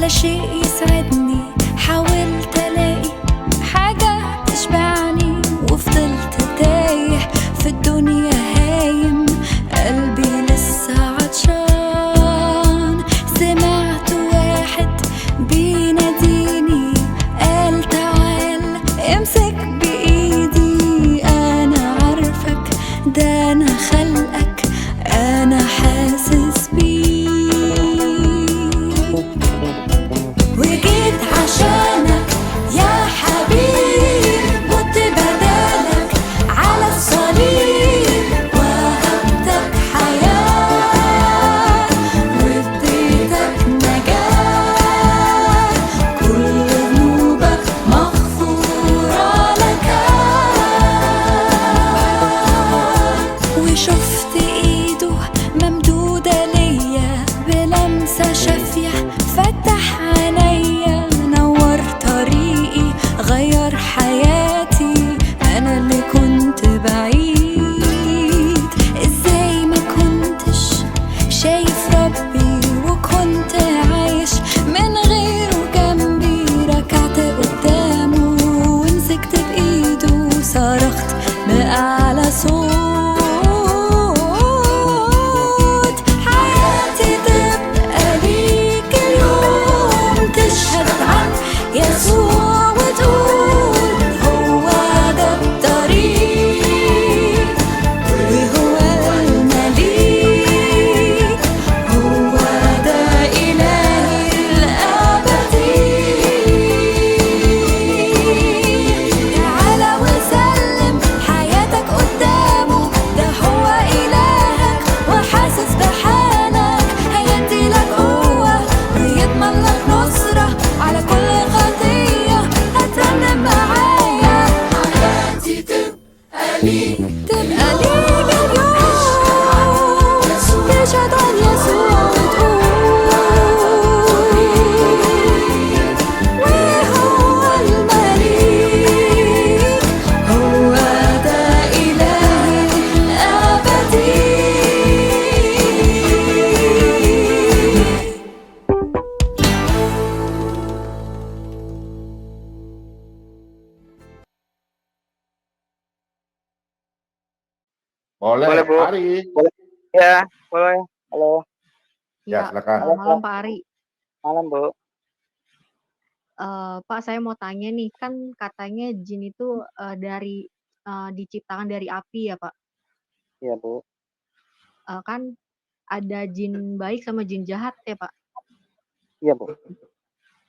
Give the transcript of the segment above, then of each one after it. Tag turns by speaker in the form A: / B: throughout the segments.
A: ولا شيء يسعدني، حاولت الاقي حاجة تشبعني وفضلت تايه في الدنيا هايم، قلبي لسه عطشان. سمعت واحد بيناديني قال تعال امسك بإيدي، أنا عارفك ده أنا خلقك، أنا حاسس بيك وجيت عشانك يا حبيب، مت بدالك على الصليب وهبتك حياة واديتك نجاة، كل ذنوبك مغفورة لك. وشفت ايده ممدودة ليا بلمسة شافية، فتح عينيا نور طريقي غير حياتي، انا اللي كنت بعيد. ازاي ما كنتش شايف ربي وكنت عايش من غيره جنبي، ركعت قدامه ومسكت بايده وصرخت بأعلى صوت، حياتي تبقى ليك اليوم، تشهد عن يسوع وتقول هو ده الطريق وهو المليك، هو ده إلهي الأبدي. تعالى وسلم حياتك قدامه، ده هو إلهك وحاسس بحالك، هيديلك قوة ويضمن لك نصرة على كل خطية. هترنم معايا حياتي تبقى ليك، تبقى ليك اليوم، تشهد عن يسوع وتقول وهو المليك، هو ده إلهي الأبدي.
B: Boleh,
C: Boleh, Bu.
B: Ari.
C: Boleh. Ya, boleh. Halo,
B: Ya,
D: Ya,
B: silakan.
D: malam Pak Ari.
C: malam, Bu.
D: Pak, saya mau tanya nih, kan katanya jin itu diciptakan dari api ya Pak.
C: Iya, Bu.
D: Kan ada jin baik sama jin jahat ya Pak.
C: Iya, Bu.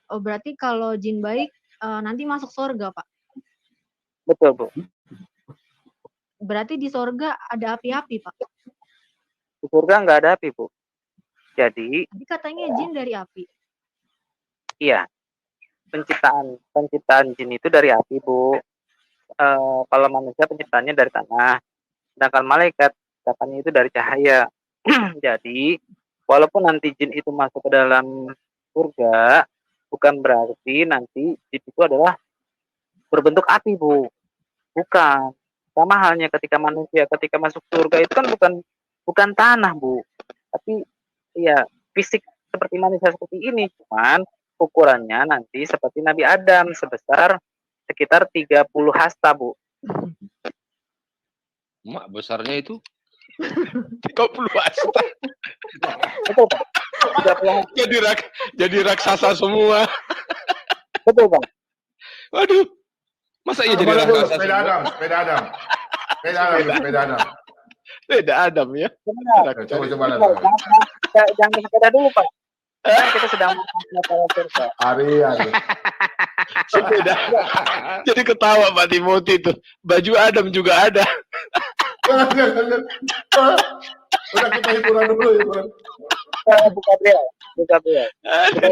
D: Oh, berarti kalau jin baik nanti masuk surga Pak.
C: Betul, Bu.
D: Berarti di surga ada api-api Pak.
C: Di surga nggak ada api, Bu. Jadi,
D: Tadi katanya jin dari api.
C: iya, penciptaan jin itu dari api, Bu. Kalau manusia penciptaannya dari tanah, sedangkan malaikat ciptaannya itu dari cahaya. Jadi, walaupun nanti jin itu masuk ke dalam surga, bukan berarti nanti jin itu adalah berbentuk api, Bu. Bukan. Sama halnya ketika manusia ketika masuk surga itu kan bukan tanah, Bu. Tapi ya fisik seperti manusia seperti ini, cuman ukurannya nanti seperti Nabi Adam sebesar sekitar 30 hasta, Bu.
E: Mak besarnya itu 30 hasta.
C: Betul, Pak. 30
E: Jadi raksasa semua.
C: Betul, Bang.
E: Waduh. Masa iya jadi
B: Coba dulu,
E: raksasa
B: sepeda
E: semua?
B: Adam, sepeda Adam. Sepeda Adam.
E: Beda Adam ya.
C: Benar.
B: Coba Adam.
C: Jangan sepeda dulu, Pak. Karena kita sedang masalah surga.
B: Ari.
E: Sepeda. Jadi ketawa Pak Timothy itu. Baju Adam juga ada.
B: Udah kita hiburan dulu, hiburan.
C: Buka beliau. Kita
D: Ya,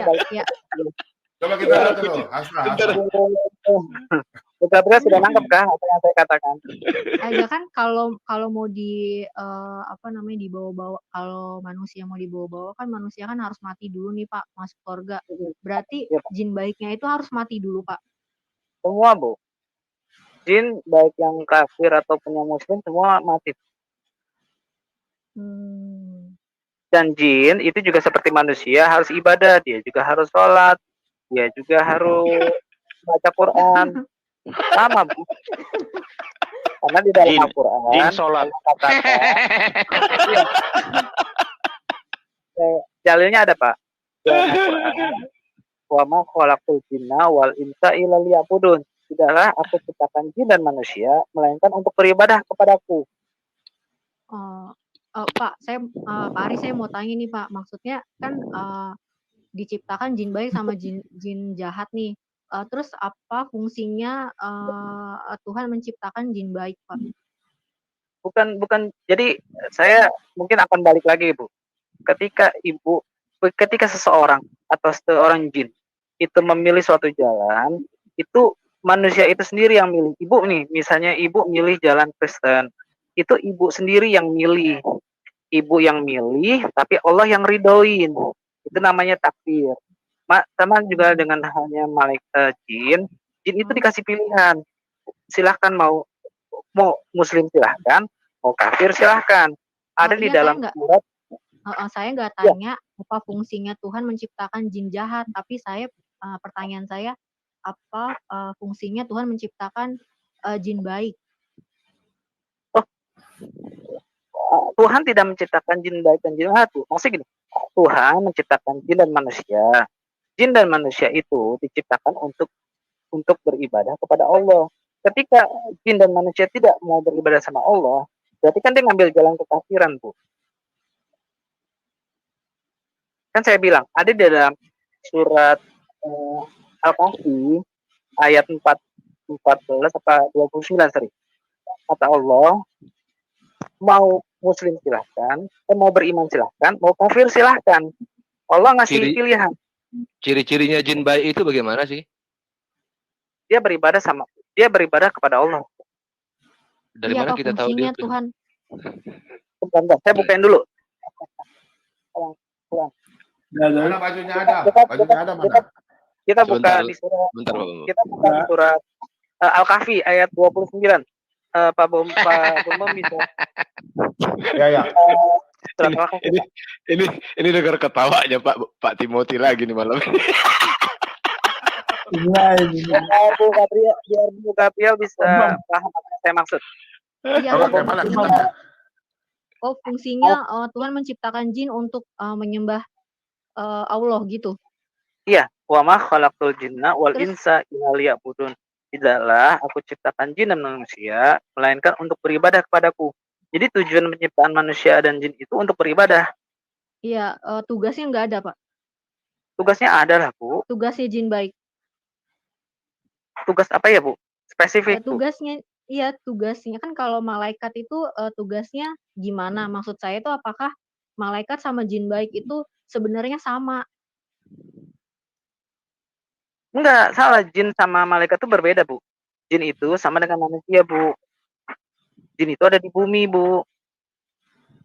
C: balik.
D: ya.
B: Coba kita lihat dulu, Hasna.
C: Buka beliau sudah nangkep kan apa yang saya katakan?
D: Ya kan kalau mau dibawa-bawa, kalau manusia mau dibawa-bawa kan manusia kan harus mati dulu nih Pak, masuk surga. Berarti
C: Iya, Pak.
D: jin baiknya itu harus mati dulu Pak.
C: Semua, Bu. Jin baik yang kafir ataupun yang muslim semua mati. Dan jin itu juga seperti manusia harus ibadah, dia juga harus sholat, dia juga harus baca Quran. Sama, Bu. Karena di dalam
E: Jin
C: Al-Quran
E: sholat.
C: Allah katakan, iya, dalilnya ada, Pak. Dalam Al-Quran, wa ma khalaqtul jinna wal insa illa liya'budun. Tidaklah aku ciptakan jin dan manusia melainkan untuk beribadah kepadaku.
D: Oh, Pak, Pak Ari, saya mau tanya nih Pak, maksudnya kan diciptakan jin baik sama jin jahat nih. Terus apa fungsinya Tuhan menciptakan jin baik, Pak?
C: Bukan. Jadi saya mungkin akan balik lagi, Bu. Ketika seseorang atau seorang jin itu memilih suatu jalan, itu manusia itu sendiri yang milih. Ibu nih, misalnya ibu milih jalan Kristen, itu ibu sendiri yang milih. Ibu yang milih, tapi Allah yang ridoin. Itu namanya takdir. Sama juga dengan halnya malaikat jin itu dikasih pilihan. Silahkan mau muslim silahkan, mau kafir silahkan. Ada di
D: Iya,
C: dalam surat.
D: Saya nggak tanya apa fungsinya Tuhan menciptakan jin jahat, tapi pertanyaan saya apa fungsinya Tuhan menciptakan jin baik?
C: Tuhan tidak menciptakan jin baik dan jin jahat. Maksudnya gini, Tuhan menciptakan jin dan manusia. Jin dan manusia itu diciptakan untuk beribadah kepada Allah. Ketika jin dan manusia tidak mau beribadah sama Allah, berarti kan dia ngambil jalan kekafiran, Bu. Kan saya bilang, ada di dalam surat Al-Kahfi ayat 14 atau 29, sorry. Kata Allah, mau muslim silahkan, mau beriman silahkan, mau kafir silahkan. Allah ngasih pilihan.
F: Ciri-cirinya jin baik itu bagaimana sih?
C: Dia beribadah kepada Allah.
F: Dari mana kita tahu dia
D: Tuhan?
C: Bentar, saya bukain dulu.
B: Mana bajunya ada? Bajunya ada mana?
C: Kita buka di surat. Kita buka di surat Al-Kahfi ayat 29. Pak Bom bisa.
B: Ya.
E: Ini dengar ketawanya Pak Timothy lagi nih malam ini.
C: Bu Gabriel bisa paham apa yang saya maksud.
D: Iya, fungsinya Tuhan menciptakan jin untuk menyembah Allah gitu.
C: Iya, wa ma khalaqtul jinna wal insa illa liya'budun. Tidaklah aku ciptakan jin dan manusia melainkan untuk beribadah kepadaku. Jadi tujuan penciptaan manusia dan jin itu untuk beribadah.
D: Iya, tugasnya nggak ada, Pak.
C: Tugasnya ada lah, Bu.
D: Tugasnya jin baik.
C: Tugas apa ya, Bu? Spesifik, Bu.
D: Tugasnya kan kalau malaikat itu tugasnya gimana? Maksud saya itu apakah malaikat sama jin baik itu sebenarnya sama?
C: Enggak, salah. Jin sama malaikat itu berbeda, Bu. Jin itu sama dengan manusia, Bu. Jin itu ada di bumi, Bu.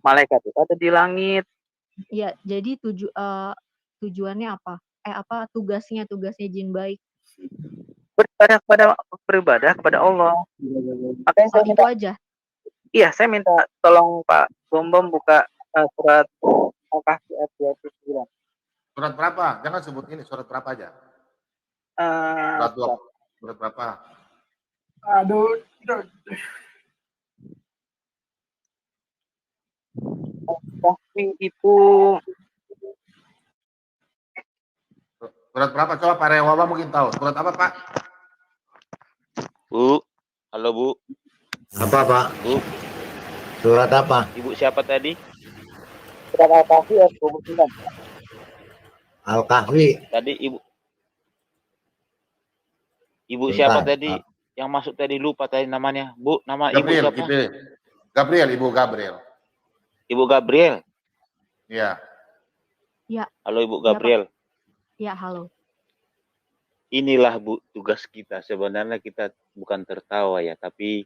C: Malaikat itu ada di langit.
D: Iya, jadi tujuannya apa? Tugasnya jin baik?
C: Beribadah kepada Allah. Makanya saya minta,
D: aja.
C: Iya, saya minta tolong Pak Bom buka surat Al-Kahfi ayat 29.
B: Surat berapa? Jangan sebut ini, surat berapa aja? Surat berapa?
C: Aduh. Kahfi itu
B: surat berapa? Coba Pak Rewawa mungkin tahu. Surat apa, Pak?
E: Bu, halo Bu.
G: Apa Pak?
E: Bu.
G: Surat apa?
E: Ibu siapa tadi?
C: surat Al-Kahfi ayat 29.
G: Al-Kahfi.
E: Tadi Ibu siapa tadi? Yang masuk tadi lupa tadi namanya. Bu, nama
B: Gabriel,
E: ibu siapa?
B: Ibu Gabriel.
E: Ibu Gabriel.
B: Iya.
D: Ya.
E: Halo Ibu Gabriel.
D: Ya, halo.
E: Inilah Bu tugas kita. Sebenarnya kita bukan tertawa ya, tapi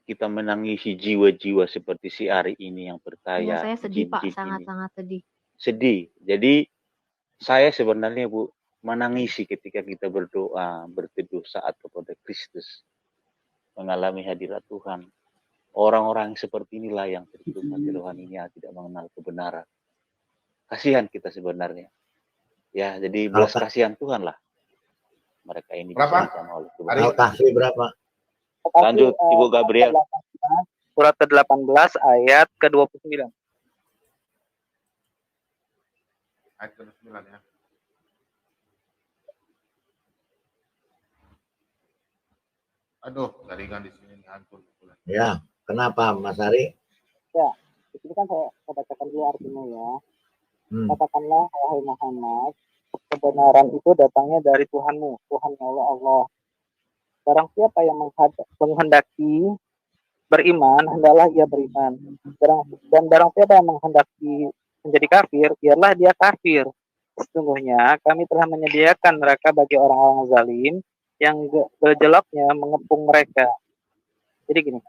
E: kita menangisi jiwa-jiwa seperti si Ari ini yang bertanya.
D: Saya sedih Pak, sangat-sangat sedih.
E: Sedih. Jadi saya sebenarnya Bu menangisi ketika kita berdoa, berteduh saat kepada Kristus, mengalami hadirat Tuhan. Orang-orang seperti inilah yang tertutup hati rohaninya tidak mengenal kebenaran. kasihan kita sebenarnya. Ya, jadi belas
G: Al-
E: kasihan Tuhan lah. Mereka ini
B: Berapa?
E: disalahkan oleh Tuhan.
B: Hari?
G: Al-Kahfi berapa?
C: Tetapi,
E: Lanjut, Ibu Gabriel.
C: Surat ke-18 ayat ke-29.
B: Ayat ke-9 ya. Aduh, jaringan di sini hancur.
G: Ya, kenapa Mas Ari?
C: Ya, di sini kan saya bacakan dulu artinya ya.
G: Hmm.
C: Katakanlah, wahai Muhammad, kebenaran itu datangnya dari Tuhanmu, Tuhan Allah. Barang siapa yang menghendaki beriman, hendaklah ia beriman. Dan barang siapa yang menghendaki menjadi kafir, biarlah dia kafir. Sesungguhnya kami telah menyediakan neraka bagi orang-orang zalim yang gelapnya mengepung mereka. Jadi gini,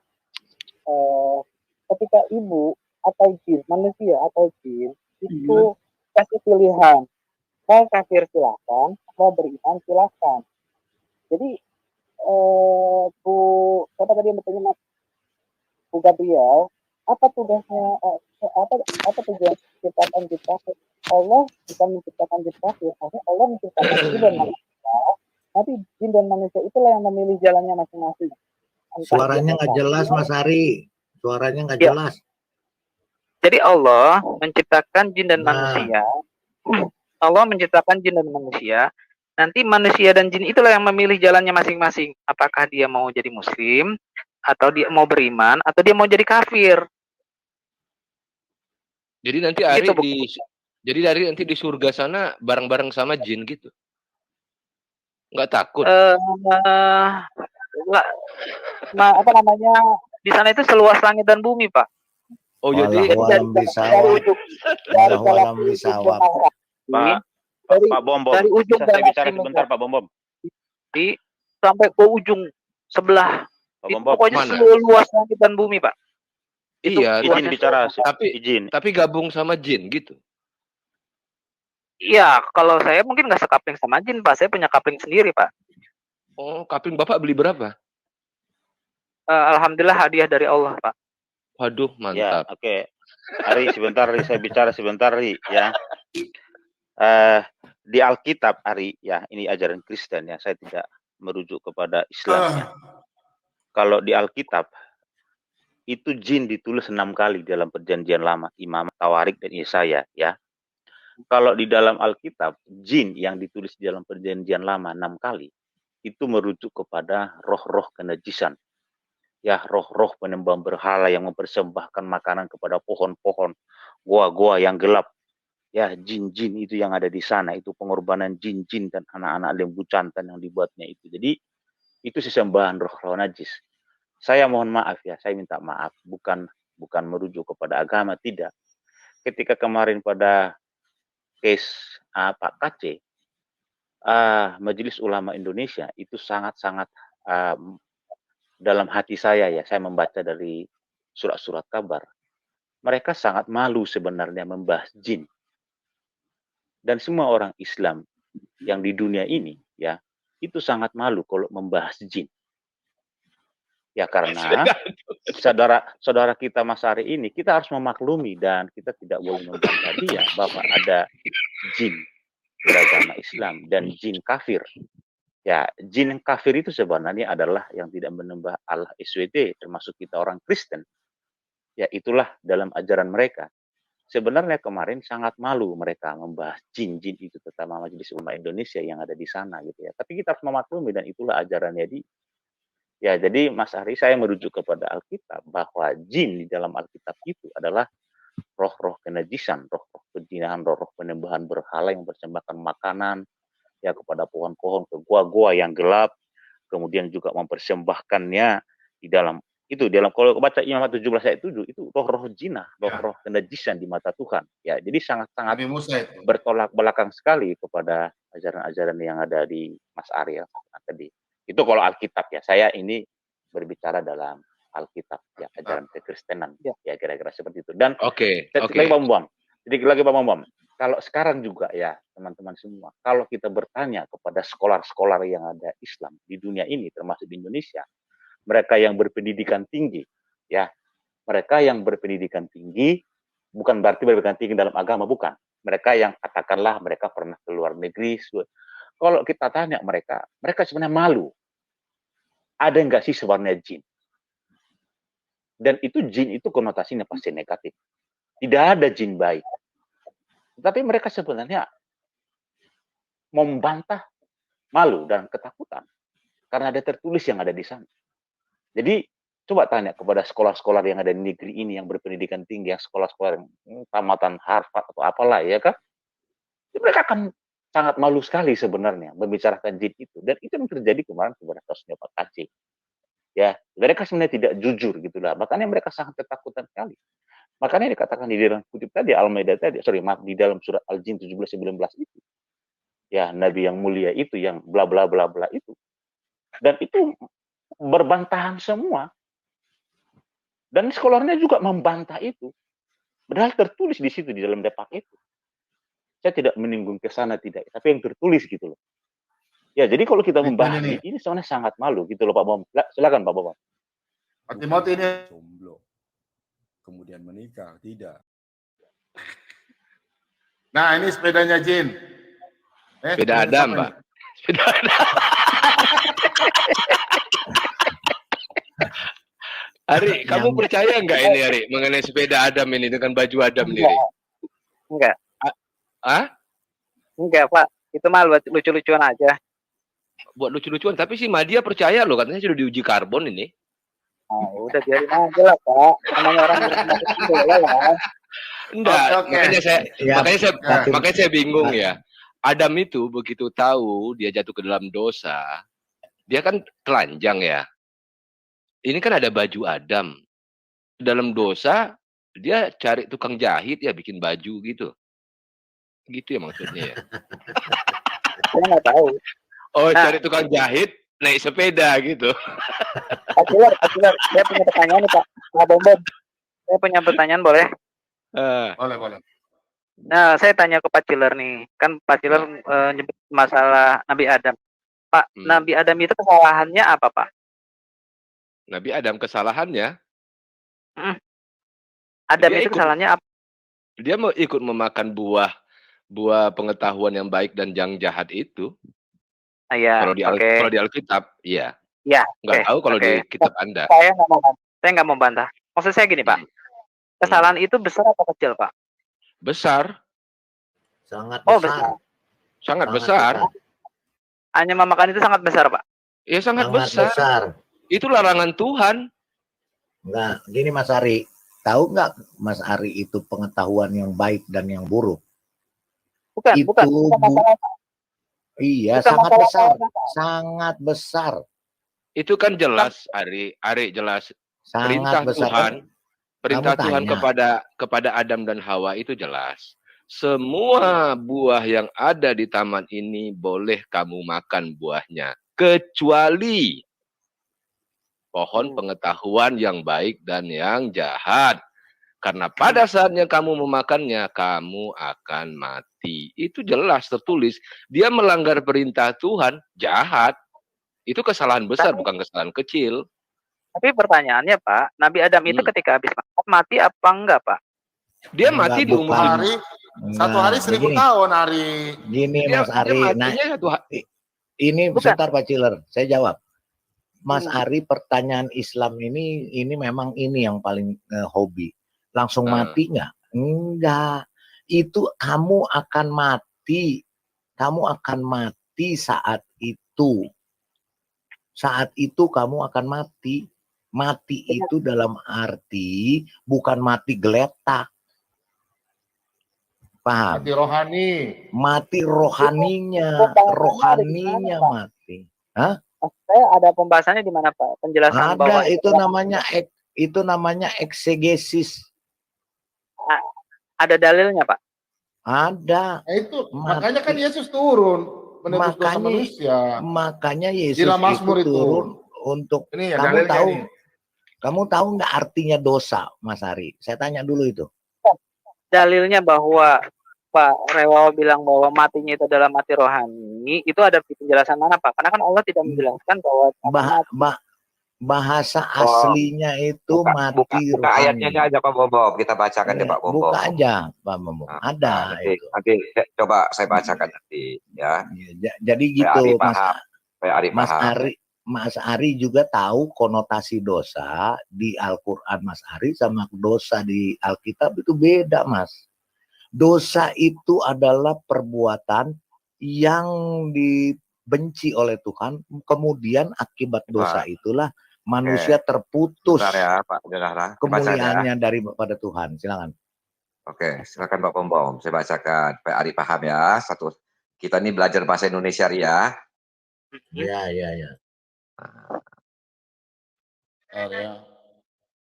C: ketika ibu atau jin, manusia atau jin, itu kasih pilihan, mau kafir silakan, mau beriman silakan. Jadi Bu, siapa tadi yang bertanya, Bu Gabriel, apa tugasnya, apa tujuan menciptakan jin kafir? Allah bukan menciptakan jin kafir, Allah menciptakan jin dan manusia. Nanti jin dan manusia itulah yang memilih jalannya masing-masing.
G: Suaranya nggak jelas Mas Ari. Suaranya nggak jelas.
C: Jadi Allah menciptakan jin dan manusia. Allah menciptakan jin dan manusia. Nanti manusia dan jin itulah yang memilih jalannya masing-masing. Apakah dia mau jadi muslim, atau dia mau beriman, atau dia mau jadi kafir.
F: Jadi nanti Ari nanti di surga sana bareng-bareng sama jin gitu. Nggak takut?
C: Apa namanya? Di sana itu seluas langit dan bumi, Pak.
F: Oh, jadi
G: dari
E: Pak Bom Bom,
C: dari ujung
E: bisa saya bicara sebentar Pak Bom Bom?
C: Sampai ke ujung sebelah.
E: Pak Bom Bom,
C: pokoknya seluas langit dan bumi, Pak.
F: Iya,
E: izin bicara,
F: tapi gabung sama jin gitu.
C: Iya, kalau saya mungkin nggak sekapling sama jin, Pak. Saya punya kapling sendiri, Pak.
F: Oh, kapling Bapak beli berapa?
C: Alhamdulillah hadiah dari Allah, Pak.
F: Waduh,
E: Ya,
F: mantap.
E: oke. Ari, sebentar, Ari, saya bicara sebentar, Ari, ya. Di Alkitab, Ari, ya, ini ajaran Kristen ya, saya tidak merujuk kepada Islam ya. Kalau di Alkitab, itu jin ditulis 6 kali dalam perjanjian lama, Imam, Tawarik, dan Yesaya, ya. Kalau di dalam Alkitab, jin yang ditulis di dalam perjanjian lama 6 kali, itu merujuk kepada roh-roh kenajisan. Ya, roh-roh penyembah berhala yang mempersembahkan makanan kepada pohon-pohon, goa-goa yang gelap. Ya, jin-jin itu yang ada di sana, itu pengorbanan jin-jin dan anak-anak lembu jantan yang dibuatnya itu. Jadi, itu sesembahan roh-roh najis. Saya mohon maaf ya, saya minta maaf, bukan merujuk kepada agama, tidak. Ketika kemarin pada case Pak KC, Majelis Ulama Indonesia itu sangat-sangat dalam hati saya ya, saya membaca dari surat-surat kabar, mereka sangat malu sebenarnya membahas jin. Dan semua orang Islam yang di dunia ini ya, itu sangat malu kalau membahas jin. Ya karena saudara kita Mas Ari ini, kita harus memaklumi dan kita tidak boleh membantah dia bahwa ada jin beragama Islam dan jin kafir. Ya, jin kafir itu sebenarnya adalah yang tidak menyembah Allah SWT, termasuk kita orang Kristen. Ya, itulah dalam ajaran mereka. Sebenarnya kemarin sangat malu mereka membahas jin-jin itu, terutama Majelis Ulama Indonesia yang ada di sana gitu ya. Tapi kita harus memaklumi dan itulah ajarannya di. Ya, jadi Mas Ari, saya merujuk kepada Alkitab bahwa jin di dalam Alkitab itu adalah roh-roh kenajisan, roh-roh kejinahan, roh-roh penyembahan berhala yang mempersembahkan makanan ya kepada pohon-pohon, ke gua-gua yang gelap, kemudian juga mempersembahkannya di dalam itu, dalam kalau baca Imamat 17 ayat 7 itu roh-roh jinah, roh-roh kenajisan di mata Tuhan. Ya, jadi sangat-sangat bertolak belakang sekali kepada ajaran-ajaran yang ada di Mas Ariel tadi. Itu kalau Alkitab ya. Saya ini berbicara dalam Alkitab ya, ajaran kekristenan ya, kira-kira seperti itu. Dan sedikit lagi Pak Bambam. Kalau sekarang juga ya teman-teman semua, kalau kita bertanya kepada skolar-skolar yang ada Islam di dunia ini, termasuk di Indonesia, mereka yang berpendidikan tinggi, ya, mereka yang berpendidikan tinggi bukan berarti berpendidikan tinggi dalam agama, bukan. Mereka yang katakanlah mereka pernah ke luar negeri. Kalau kita tanya mereka sebenarnya malu. Ada nggak sih sebenarnya jin? Dan itu jin itu konotasinya pasti negatif. Tidak ada jin baik. Tapi mereka sebenarnya membantah, malu dan ketakutan. Karena ada tertulis yang ada di sana. Jadi coba tanya kepada sekolah-sekolah yang ada di negeri ini yang berpendidikan tinggi, yang sekolah-sekolah yang tamatan Harvard atau apalah ya kan, mereka akan sangat malu sekali sebenarnya membicarakan jin itu. Dan itu yang terjadi kemarin kepada kasusnya Pak Aceh. Ya, mereka sebenarnya tidak jujur gitulah. Makanya mereka sangat ketakutan sekali. Makanya dikatakan di dalam kutip tadi Al-Maidah tadi, di dalam surat Al-Jin 17-19 itu. Ya, Nabi yang mulia itu yang bla bla bla bla itu. Dan itu berbantahan semua. Dan sekolahnya juga membantah itu. Padahal tertulis di situ di dalam depak itu. Saya tidak menyinggung ke sana tidak, tapi yang tertulis gitu loh. Ya, jadi kalau kita membahas ini sebenarnya sangat malu gitu loh Pak Bom. Silakan Pak Bom.
B: Pak Timothy ini
H: jomblo. Kemudian menikah, tidak.
B: Nah, ini sepedanya Jin.
F: Sepeda Adam, Pak. Sepeda Adam. Ari, kamu percaya nggak ini, Ari, mengenai sepeda Adam ini dengan baju Adam ini?
C: Enggak.
F: Hah?
C: Enggak, Pak. Itu mah lucu-lucuan aja.
F: Buat lucu-lucuan, tapi si Madia percaya loh, katanya sudah diuji karbon ini.
C: Oh, udah biarin aja lah, Pak. Namanya orang ya.
F: Enggak,
B: Oke.
F: makanya saya bingung ya. Adam itu begitu tahu dia jatuh ke dalam dosa, dia kan telanjang ya. Ini kan ada baju Adam. Dalam dosa, dia cari tukang jahit ya bikin baju gitu. Gitu ya maksudnya ya.
C: Saya nggak tahu.
F: Oh, cari tukang jahit, naik sepeda gitu.
C: Pak Ciler, saya punya pertanyaan nih Pak. Pak Bom. Saya punya pertanyaan boleh?
B: Boleh.
C: Nah, saya tanya ke Pak Ciler nih. Kan Pak Ciler nyebut masalah Nabi Adam. Pak, Nabi Adam itu kesalahannya apa, Pak?
F: Nabi Adam kesalahannya?
C: Adam itu kesalahannya apa?
F: Dia mau ikut memakan buah pengetahuan yang baik dan yang jahat itu.
C: Iya.
F: Kalau di Alkitab, iya.
C: Iya.
F: Nggak tahu kalau di kitab Anda.
C: Saya nggak mau bantah. Maksud saya gini, Pak. Kesalahan itu besar atau kecil, Pak?
F: Besar.
G: Sangat
C: Oh,
G: besar.
F: Sangat besar.
C: Hanya memakan itu sangat besar, Pak?
F: Iya, sangat besar. Itu larangan Tuhan.
G: Enggak, gini Mas Ari. Tahu nggak Mas Ari itu pengetahuan yang baik dan yang buruk?
C: Bukan.
G: Iya,
C: bukan
G: sangat besar.
C: Apa.
G: Sangat besar.
F: Itu kan jelas, Ari jelas.
G: Sangat
F: Perintah
G: besar.
F: Tuhan, perintah
G: Kamu
F: Tuhan
G: tanya.
F: kepada Adam dan Hawa itu jelas. Semua buah yang ada di taman ini boleh kamu makan buahnya, kecuali pohon pengetahuan yang baik dan yang jahat. Karena pada saatnya kamu memakannya, kamu akan mati. Itu jelas tertulis. Dia melanggar perintah Tuhan, jahat. Itu kesalahan besar, bukan kesalahan kecil.
C: Tapi pertanyaannya, Pak, Nabi Adam itu ketika habis makan, mati apa enggak, Pak?
F: Dia mati di umur
B: hari. Satu hari 1000 tahun, Ari.
G: Gini Mas Ari. Nah, ini sebentar Pak Ciler, saya jawab. Mas Ari, pertanyaan Islam ini memang ini yang paling hobi. Langsung mati nggak? Enggak. Itu kamu akan mati. Kamu akan mati saat itu. Saat itu kamu akan mati. Mati itu dalam arti bukan mati geletak. Paham?
B: Mati rohani.
G: Mati rohaninya. Rohaninya mati. Hah?
C: Saya ada pembahasannya di mana Pak? Penjelasan bahwa
G: itu namanya eksegesis.
C: Ada dalilnya Pak?
G: Ada.
B: Nah, itu makanya kan Yesus turun menebus dosa manusia.
G: Makanya Yesus
B: itu
G: turun untuk
B: ini ya,
G: kamu tahu.
B: Ini.
G: Kamu tahu nggak artinya dosa, Mas Ari? Saya tanya dulu itu.
C: Dalilnya bahwa Pak Rewawa bilang bahwa matinya itu adalah mati rohani, itu ada di penjelasan mana Pak? Karena kan Allah tidak menjelaskan bahwa
G: Bahasa
I: Oh,
G: aslinya itu
I: buka
G: mati
I: ayatnya
G: rohani.
I: aja Pak Bombom. Kita bacakan deh
G: Ya,
I: Pak
G: buka
I: Bombom.
G: aja Pak Bombom. Ada itu.
I: Nanti coba saya bacakan nanti ya.
G: Jadi
I: Supaya Ari
G: gitu Mas
I: paham. Supaya Ari
G: Mas
I: paham.
G: Ari. Mas Ari juga tahu konotasi dosa di Al-Quran Mas Ari sama dosa di Alkitab itu beda Mas. Dosa itu adalah perbuatan yang dibenci oleh Tuhan, kemudian akibat dosa itulah manusia terputus
I: ya, Pak Denara.
G: kemuliaannya daripada Tuhan. Silakan.
I: Oke, silakan Pak Bombom. Saya bacakan supaya Ari paham ya. Kita ini belajar bahasa Indonesia ya.
G: Iya.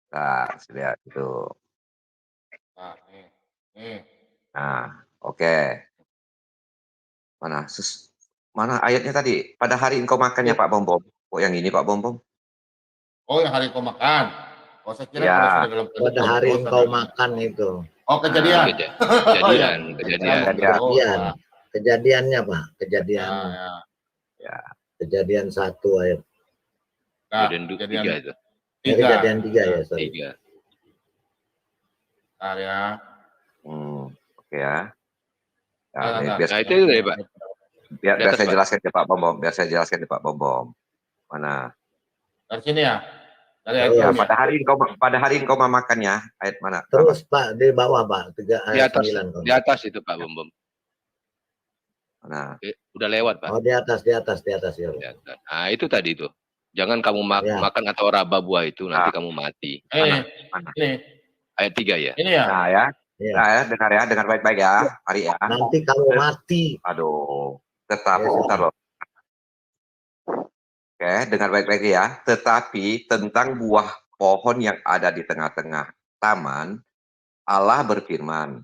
I: Nah, lihat itu. Nah, oke. Mana ayatnya tadi? Pada hari engkau makannya Pak Bombom. Oh, yang ini Pak Bombom.
B: Oh, yang hari engkau makan. Oh, saya kira
I: Ya.
B: sudah dalam
G: Pada hari engkau makan itu.
B: Oh, kejadian.
G: Kejadiannya Pak, kejadian. Kejadian 1 ayat.
F: Kejadian 3 itu.
G: Kejadian 3 ya, sorry.
F: 3.
I: Oke ya.
F: Nah, itu ya Pak.
I: Biar saya jelaskan ke Pak Bombom. Pak Bombom. Mana?
B: Dari sini ya.
I: Ya, pada hari engkau memakannya, ayat mana?
G: Terus Pak di bawah Pak, 3 ayat 9.
F: Di atas itu Pak Bombom.
I: Nah,
F: udah lewat Pak.
G: Oh, di atas ya.
F: Nah, itu tadi itu. Jangan kamu makan atau raba buah itu, nanti kamu mati.
I: Mana?
B: Ini.
F: Ayat 3 ya.
B: Ini ya.
I: Nah ya. Nah ya, dengar baik-baik ya, Ari ya.
G: Nanti kamu mati.
I: Aduh, sebentar loh. Oke, dengar baik-baik ya. Tetapi tentang buah pohon yang ada di tengah-tengah taman, Allah berfirman,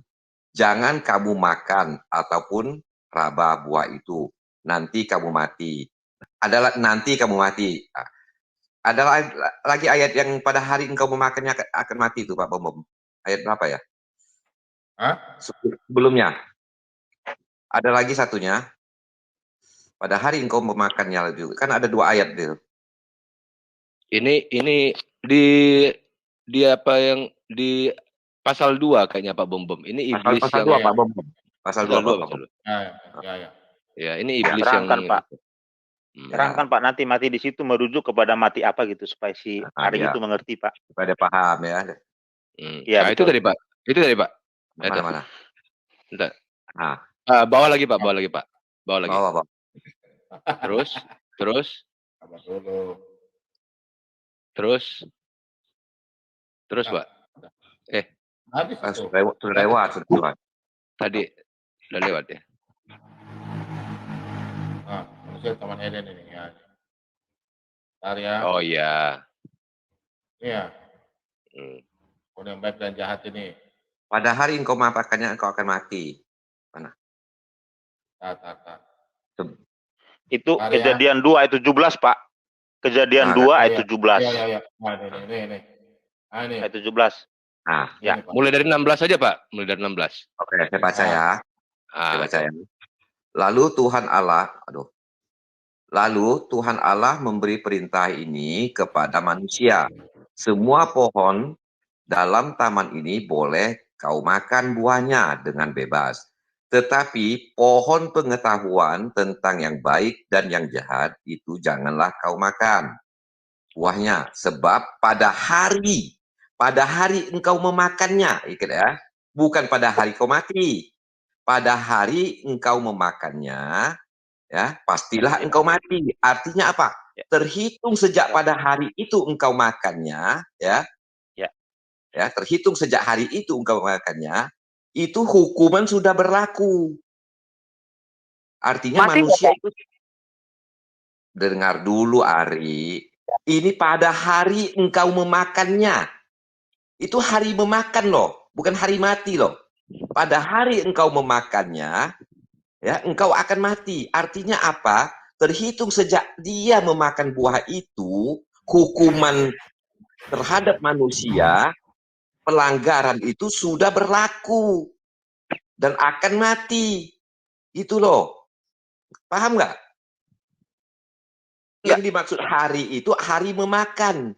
I: jangan kamu makan ataupun raba buah itu, nanti kamu mati. Nanti kamu mati. Ada lagi ayat yang pada hari engkau memakannya akan mati itu Pak Bombom. Ayat berapa ya? Sebelumnya. Ada lagi satunya. Pada hari engkau memakannya juga. Kan ada 2 ayat itu.
F: Ini di apa yang di pasal 2 kayaknya Pak Bombom. Ini iblis
I: pasal
F: yang
I: 2 Pak Bombom. Pasal 2 Pak Bombom.
F: Ya, ini iblis yang
E: Terangkan Pak, nanti mati di situ merujuk kepada mati apa gitu supaya si Ari itu mengerti Pak.
I: Supaya dia paham ya.
F: Nah, itu tadi Pak.
I: Mana?
F: Bentar. Bawa lagi Pak. Bawa lagi. Terus Pak.
I: Sudah lewat.
F: Tadi udah lewat ya.
B: Manusia Taman Eden ini ya.
F: Oh iya.
B: Iya. Yang baik dan jahat ini.
I: Pada hari engkau makannya engkau akan mati. Mana?
E: Itu kejadian 2 ayat 17 Pak. Kejadian 2 ayat 17.
B: Iya. Nah, ini.
E: Ayat 17.
I: Nah,
E: ya.
F: Mulai dari 16 saja Pak. Mulai dari 16.
I: Oke, saya baca ya. Lalu Tuhan Allah memberi perintah ini kepada manusia. Semua pohon dalam taman ini boleh kau makan buahnya dengan bebas. Tetapi pohon pengetahuan tentang yang baik dan yang jahat itu janganlah kau makan buahnya. Sebab pada hari engkau memakannya, ya, bukan pada hari kau mati. Pada hari engkau memakannya, ya, pastilah engkau mati. Artinya apa? Terhitung sejak pada hari itu engkau makannya, ya. Terhitung sejak hari itu engkau makannya, itu hukuman sudah berlaku. Artinya manusia itu, dengar dulu Ari, ini pada hari engkau memakannya. Itu hari memakan loh, bukan hari mati loh. Pada hari engkau memakannya, ya, engkau akan mati. Artinya apa? Terhitung sejak dia memakan buah itu, hukuman terhadap manusia, pelanggaran itu sudah berlaku dan akan mati. Itu loh. Paham nggak? Yang dimaksud hari itu hari memakan.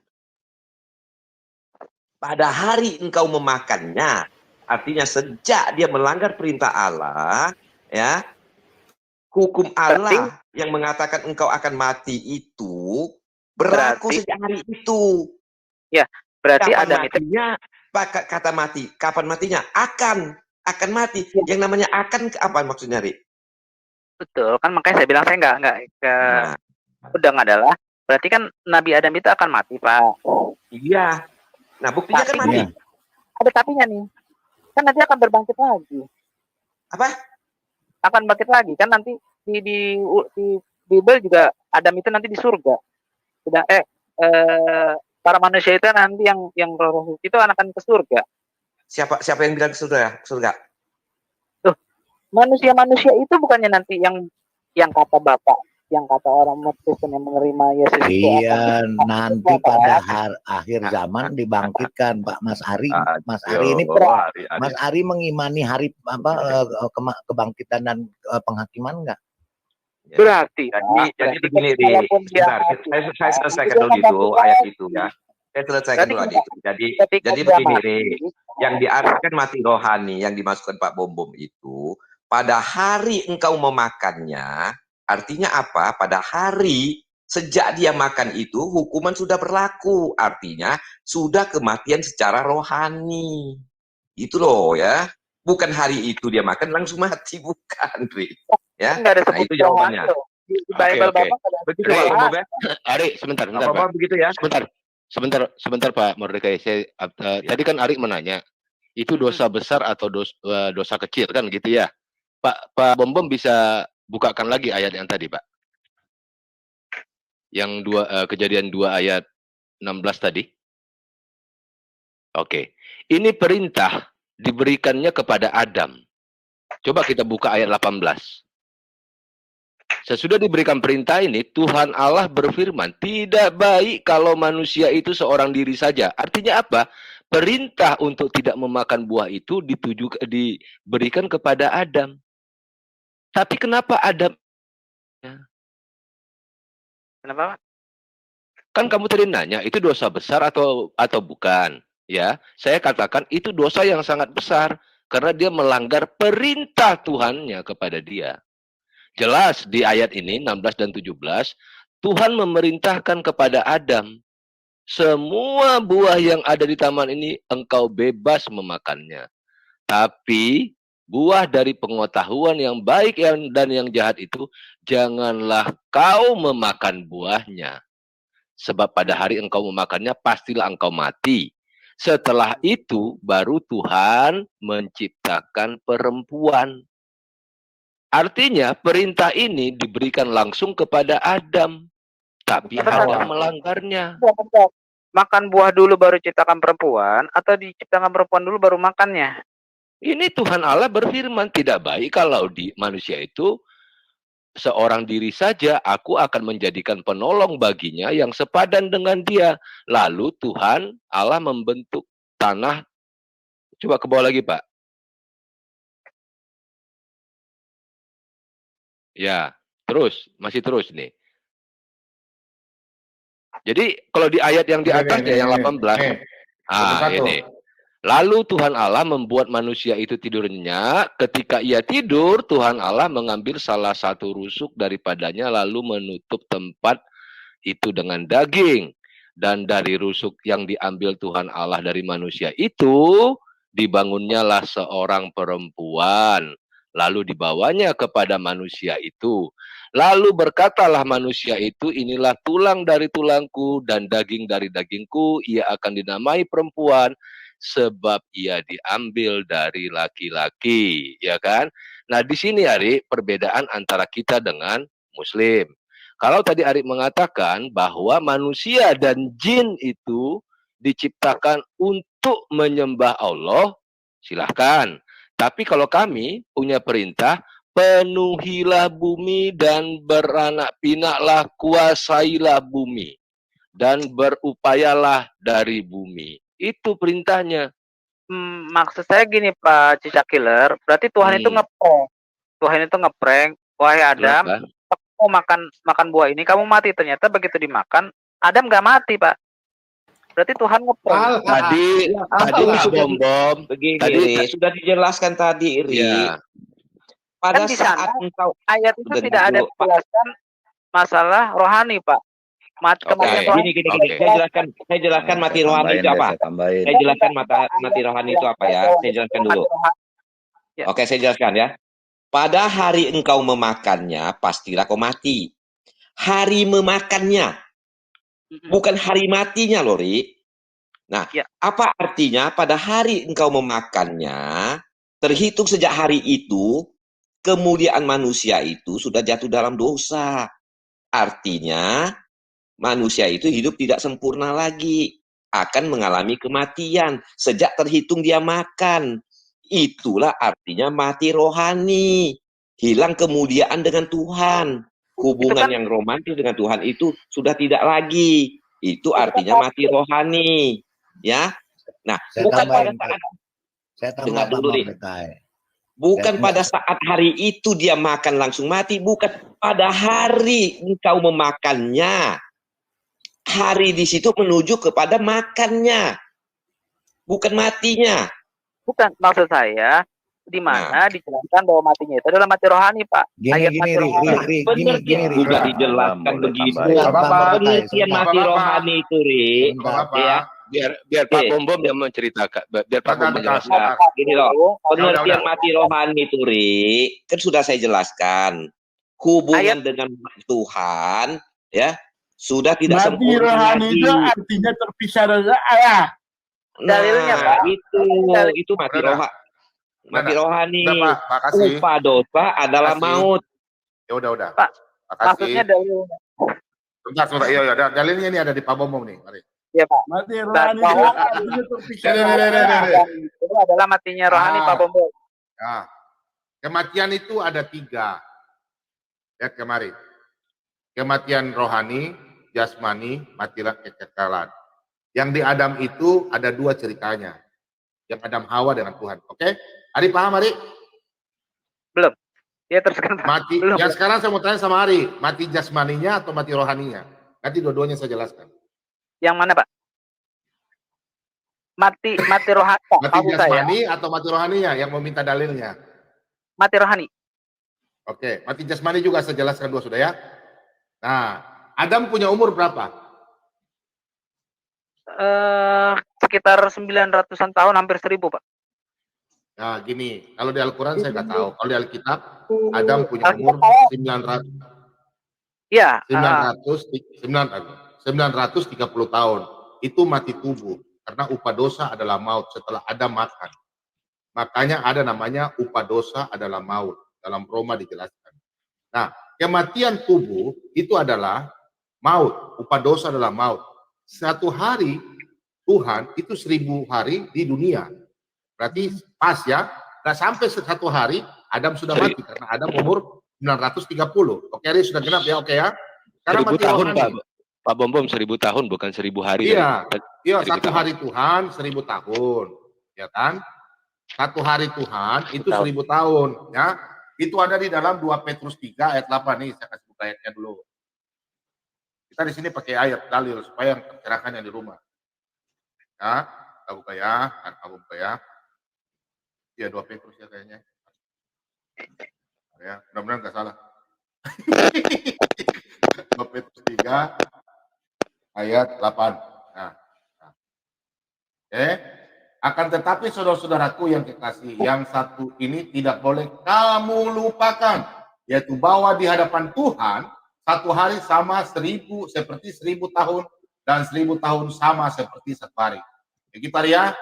I: Pada hari engkau memakannya, artinya sejak dia melanggar perintah Allah, ya, hukum Allah yang mengatakan engkau akan mati itu berlaku sejak hari itu.
C: Ya, berarti
I: kapan
C: Adam itu
I: matinya? Kata mati, kapan matinya? Akan mati. Yang namanya akan apa maksudnya, Ri?
C: betul kan, makanya saya bilang saya nggak udang adalah berarti kan Nabi Adam itu akan mati, Pak.
I: Iya. Nah, buktinya kan mati.
C: Ada tapinya nih. Kan nanti akan berbangkit lagi.
I: Apa?
C: Akan bangkit lagi kan nanti di Bible juga Adam itu nanti di surga. Sudah para manusia itu nanti yang roh itu akan ke surga.
I: Siapa yang bilang ke surga? Surga.
C: Tuh, manusia itu bukannya nanti yang kata Bapak, yang kata orang Kristen yang menerima Yesus itu
G: iya, nanti pada akhir zaman dibangkitkan, Pak. Mas Ari ini Mas Ari mengimani hari kebangkitan dan penghakiman enggak?
C: Berarti
I: jadi begini, sebentar, saya selesaikan dulu itu ayat itu ya. Saya selesaikan dulu ayat itu. Jadi begini, yang diartikan mati rohani yang dimasukkan Pak Bom itu pada hari engkau memakannya, artinya apa? Pada hari sejak dia makan itu hukuman sudah berlaku, artinya sudah kematian secara rohani. Itu loh ya. Bukan hari itu dia makan langsung mati, bukan, Ri. Ya, nah itu jawabannya.
C: Oke.
I: Begitu Pak Bom ya.
F: Ari, sebentar Pak.
I: Begitu ya.
F: Sebentar Pak Mordecai. Tadi kan Ari menanya, itu dosa besar atau dosa kecil kan gitu ya. Pak Bom bisa bukakan lagi ayat yang tadi, Pak. Yang Kejadian 2 ayat 16 tadi. Oke. Ini perintah diberikannya kepada Adam. Coba kita buka ayat 18. Sesudah diberikan perintah ini, Tuhan Allah berfirman, tidak baik kalau manusia itu seorang diri saja. Artinya apa? Perintah untuk tidak memakan buah itu diberikan kepada Adam. Tapi kenapa Adam?
C: Kenapa?
F: Kan kamu tadi nanya, itu dosa besar atau bukan? Ya, saya katakan itu dosa yang sangat besar karena dia melanggar perintah Tuhannya kepada dia. Jelas di ayat ini 16 dan 17, Tuhan memerintahkan kepada Adam, semua buah yang ada di taman ini engkau bebas memakannya. Tapi buah dari pengetahuan yang baik dan yang jahat itu janganlah kau memakan buahnya. Sebab pada hari engkau memakannya pastilah engkau mati. Setelah itu baru Tuhan menciptakan perempuan. Artinya perintah ini diberikan langsung kepada Adam. Tapi Adam melanggarnya.
C: Makan buah dulu baru ciptakan perempuan atau diciptakan perempuan dulu baru makannya?
F: Ini Tuhan Allah berfirman, tidak baik kalau manusia itu seorang diri saja, aku akan menjadikan penolong baginya yang sepadan dengan dia. Lalu Tuhan Allah membentuk tanah. Coba ke bawah lagi, Pak. Ya, masih terus nih. Jadi kalau di ayat yang di atasnya yang 18, ini. Lalu Tuhan Allah membuat manusia itu tidur nyenyak. Ketika ia tidur, Tuhan Allah mengambil salah satu rusuk daripadanya lalu menutup tempat itu dengan daging. Dan dari rusuk yang diambil Tuhan Allah dari manusia itu, dibangunnyalah seorang perempuan. Lalu dibawanya kepada manusia itu. Lalu berkatalah manusia itu, inilah tulang dari tulangku dan daging dari dagingku. Ia akan dinamai perempuan sebab ia diambil dari laki-laki, ya kan? Nah, di sini Ari, perbedaan antara kita dengan Muslim. Kalau tadi Ari mengatakan bahwa manusia dan jin itu diciptakan untuk menyembah Allah, silahkan. Tapi kalau kami punya perintah, penuhilah bumi dan beranak pinaklah, kuasailah bumi dan berupayalah dari bumi. Itu perintahnya.
C: Maksud saya gini Pak Cicak Killer, berarti Tuhan itu ngeprank. Tuhan itu ngeprank, wahai Adam, mau makan buah ini, kamu mati. Ternyata begitu dimakan, Adam nggak mati, Pak. Berarti Tuhan ngeprank.
F: Tadi Pak Bom,
I: Begini,
F: tadi
I: Ri, sudah dijelaskan tadi, Ri.
F: ya,
I: Pada
C: Kan di sana
I: saat engkau
C: ayat itu
I: dengar
C: tidak ada
I: dulu, Pak.
C: menjelaskan masalah rohani, Pak. Kematian rohani.
I: Saya jelaskan mati rohani itu apa. Saya jelaskan mati rohani itu apa ya. Saya jelaskan dulu.
C: Ya.
I: Oke, saya jelaskan ya. Pada hari engkau memakannya, pastilah kau mati. Hari memakannya, bukan hari matinya, Lori. Nah,
C: Ya.
I: apa artinya pada hari engkau memakannya, terhitung sejak hari itu, kemuliaan manusia itu sudah jatuh dalam dosa. Artinya, manusia itu hidup tidak sempurna lagi, akan mengalami kematian sejak terhitung dia makan. Itulah artinya mati rohani, hilang kemuliaan dengan Tuhan. Hubungan yang romantis dengan Tuhan itu sudah tidak lagi. Itu artinya mati rohani, ya. Nah, dengar dulu nih. Bukan pada saat hari itu dia makan langsung mati, bukan pada hari engkau memakannya. Hari di situ menuju kepada makannya, bukan matinya.
C: Bukan, maksud saya di mana dijelaskan bahwa matinya itu adalah mati rohani, Pak.
I: Sudah dijelaskan begitu. Pengertian mati rohani itu, Ri. Ya,
F: biar Pak Bom yang menceritakan, biar Pak Bom menjelaskan.
I: Gini loh, pengertian mati rohani itu, Ri, kan sudah saya jelaskan. Hubungan dengan Tuhan, ya, sudah tidak sempurna lagi.
J: Itu artinya terpisah dari Allah.
C: Dalilnya, Pak.
I: Itu mati rohani. Upah dosa adalah maut.
B: Ya udah.
C: Pak,
B: makasih.
C: Maksudnya dalilnya.
B: Sebentar. Iya, dalilnya ini ada di Pak Bom nih. Mari.
C: Iya, Pak.
J: Mati rohani itu artinya terpisah dari Allah.
C: Itu adalah matinya rohani, Pak Bom.
B: Nah, kematian itu ada 3. Ya, kemarin. Kematian rohani, jasmani, mati kekekalan. Yang di Adam itu ada 2 ceritanya. Yang Adam Hawa dengan Tuhan. Oke? Ari paham, Ari?
C: Belum. Ya teruskan, Pak.
B: Mati.
C: Belum.
B: Yang sekarang saya mau tanya sama Ari, mati jasmaninya atau mati rohaninya? Nanti dua-duanya saya jelaskan.
C: Yang mana, Pak? Mati rohani.
B: Mati jasmani atau mati rohaninya yang meminta dalilnya?
C: Mati rohani.
B: Oke, mati jasmani juga saya jelaskan dua sudah ya. Nah, Adam punya umur berapa?
C: Sekitar 900-an tahun, hampir 1000, Pak.
B: Nah, gini, kalau di Al-Quran saya nggak tahu. Kalau di Alkitab, Adam punya umur 900.
C: Iya.
B: 930 tahun. Itu mati tubuh. Karena upah dosa adalah maut setelah Adam makan. Makanya ada namanya upah dosa adalah maut. Dalam Roma dijelaskan. Nah, kematian tubuh itu adalah maut. Upah dosa adalah maut. Satu hari Tuhan itu 1000 hari di dunia. Berarti pas ya, nggak sampai 1 hari Adam sudah mati karena Adam umur 930. Oke, Ari sudah genap ya, oke ya. Karena
F: 1000 tahun, Pak Bom 1000 tahun bukan 1000 hari.
B: Iya, 1 hari Tuhan 1000 tahun, ya kan? 1 hari Tuhan itu 1000 tahun, ya. Itu ada di dalam 2 Petrus 3 ayat 8 nih, saya kasih buka ayatnya dulu. Kita di sini pakai ayat dalil supaya yang tercerahkan yang di rumah. Ya, kita buka ya, kita buka ya. Ya 2 Petrus ya kayaknya. Ya, mudah-mudahan nggak salah. 2 Petrus 3 ayat 8. Nah. Akan tetapi saudara-saudaraku yang kekasih, yang satu ini tidak boleh kamu lupakan, yaitu bahwa di hadapan Tuhan 1 hari sama 1000 seperti 1000 tahun dan 1000 tahun sama seperti 1 hari. Begitu ya.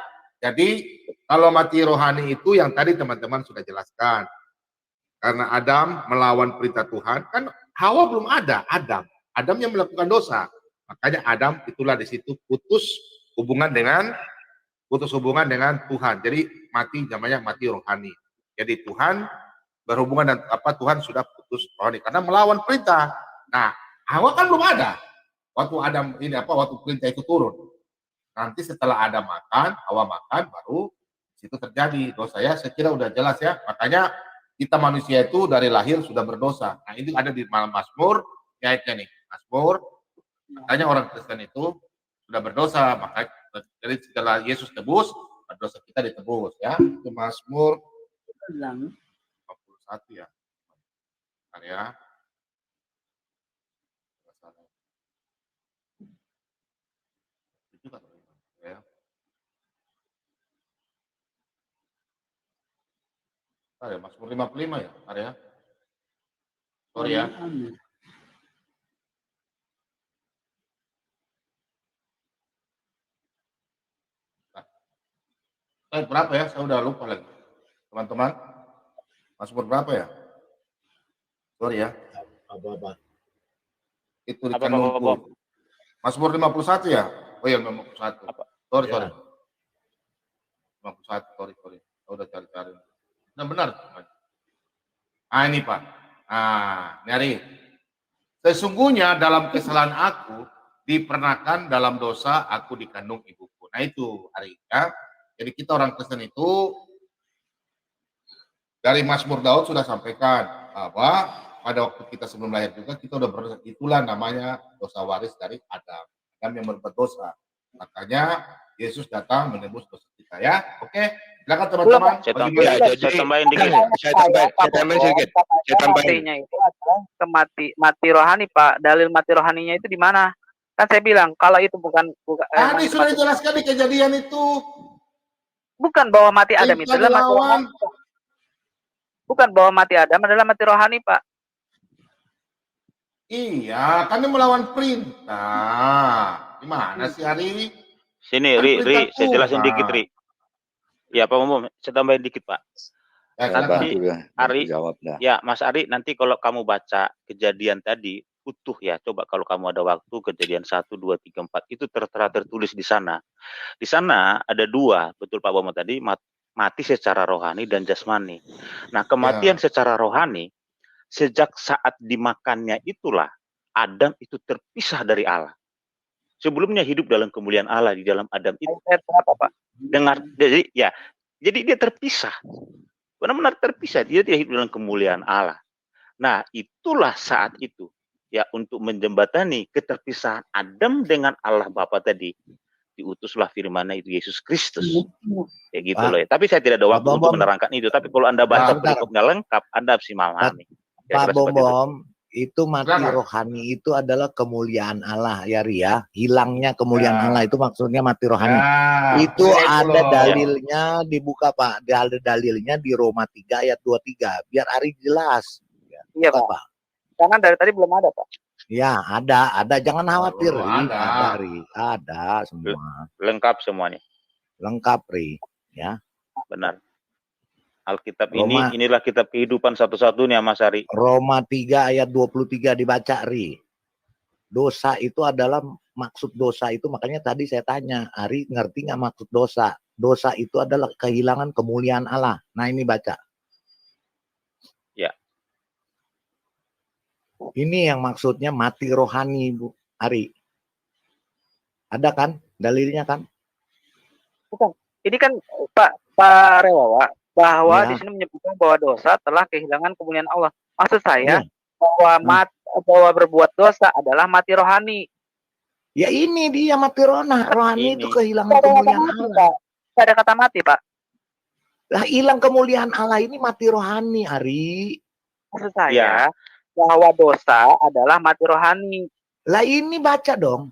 B: Jadi kalau mati rohani itu yang tadi teman-teman sudah jelaskan. Karena Adam melawan perintah Tuhan, kan Hawa belum ada, Adam yang melakukan dosa. Makanya Adam itulah di situ putus hubungan dengan Tuhan. Jadi mati namanya mati rohani. Jadi Tuhan berhubungan dan Tuhan sudah putus rohani karena melawan perintah. Nah, Hawa kan belum ada. Waktu Adam waktu perintah itu turun. Nanti setelah Adam makan, Hawa makan, baru situ terjadi dosa ya. Saya kira udah jelas ya. Makanya kita manusia itu dari lahir sudah berdosa. Nah, itu ada di Mazmur, ayatnya nih. Mazmur, makanya orang Kristen itu sudah berdosa, maka jadi setelah Yesus tebus, dosa kita ditebus ya. Itu Mazmur 51 ya. Bentar ya. Itu kan ya. Ya, Mazmur 55 ya, area. Sorry ya. Berapa ya? Saya udah lupa lagi. Teman-teman, Mazmur berapa ya? Sorry ya.
G: Apa-apa.
B: Itu di kanunku. Mazmur 51 ya? Oh iya, 51. Sorry, sorry. 51, sorry. Saya udah cari-cari. Nah, benar. Ah, ini Pak. Ah, nyari. Sesungguhnya dalam kesalahan aku, dipernahkan dalam dosa aku dikandung ibuku. Nah itu hari ya. Jadi kita orang Kristen itu dari Mazmur Daud sudah sampaikan bahwa pada waktu kita sebelum lahir juga kita udah berdosa. Itulah namanya dosa waris dari Adam. Adam yang berbuat dosa. Makanya Yesus datang menebus dosa kita ya. Oke. Silakan teman-teman.
E: Saya tambahin dikit.
F: Saya tambahin sedikit. Saya tambahin.
C: Itu adalah mati rohani, Pak. Dalil mati rohaninya itu di mana? Kan saya bilang kalau itu bukan
B: Tadi sudah dijelaskan di Kejadian itu.
C: Bukan bahwa mati Adam itu adalah mati rohani. Bukan bahwa mati Adam adalah mati rohani, Pak.
B: Iya, kan dia melawan perintah. Gimana sih Ari?
E: Sini, Ri, saya jelasin dikit, Ri. Ya, Pak Umum, saya tambahin dikit, Pak.
B: Ya,
E: nanti Ari, ya Mas Ari, nanti kalau kamu baca Kejadian tadi utuh ya, coba kalau kamu ada waktu Kejadian 1, 2, 3, 4 itu tertulis di sana. Di sana ada dua, betul Pak Bama tadi, mati secara rohani dan jasmani. Nah, kematian secara rohani sejak saat dimakannya itulah Adam itu terpisah dari Allah. Sebelumnya hidup dalam kemuliaan Allah di dalam Adam itu.
C: Apa, Pak?
E: Dengar, jadi dia terpisah, benar-benar terpisah, dia tidak hidup dalam kemuliaan Allah. Nah, itulah saat itu ya untuk menjembatani keterpisahan Adam dengan Allah Bapa tadi, diutuslah firman-Nya itu Yesus Kristus. Ya gitu loh ya. Tapi saya tidak ada waktu untuk menerangkan itu, tapi kalau Anda baca berikutnya lengkap, Anda bisa memahami.
G: Pak Bom, itu mati rohani itu adalah kemuliaan Allah ya Ria. Hilangnya kemuliaan Allah itu maksudnya mati rohani. Itu ada dalilnya dibuka Pak. Ada dalilnya di Roma 3 ayat 23. Biar Ari jelas.
C: Iya Pak. Karena dari tadi belum ada Pak.
G: Ya ada. Jangan khawatir Ri. Ada Ri. Ada semua.
E: Lengkap semuanya.
G: Lengkap Ri. Ya.
E: Benar. Alkitab inilah kitab kehidupan satu-satunya Mas Ari.
G: Roma 3 ayat 23 dibaca Ri. Dosa itu adalah maksud dosa itu, makanya tadi saya tanya, Ari ngerti nggak maksud dosa? Dosa itu adalah kehilangan kemuliaan Allah. Nah ini baca.
E: Ya.
G: Ini yang maksudnya mati rohani Bu Ari. Ada kan dalilnya kan?
C: Bukan. Ini kan Pak Rewawa bahwa di sini menyebutkan bahwa dosa telah kehilangan kemuliaan Allah. Maksud saya bahwa bahwa berbuat dosa adalah mati rohani.
G: Ya ini dia mati rohani itu kehilangan kemuliaan Allah.
C: Tidak ada kata mati Pak.
G: Lah hilang kemuliaan Allah ini mati rohani Ari.
C: Maksud saya bahwa dosa adalah mati rohani.
G: Lah ini baca dong.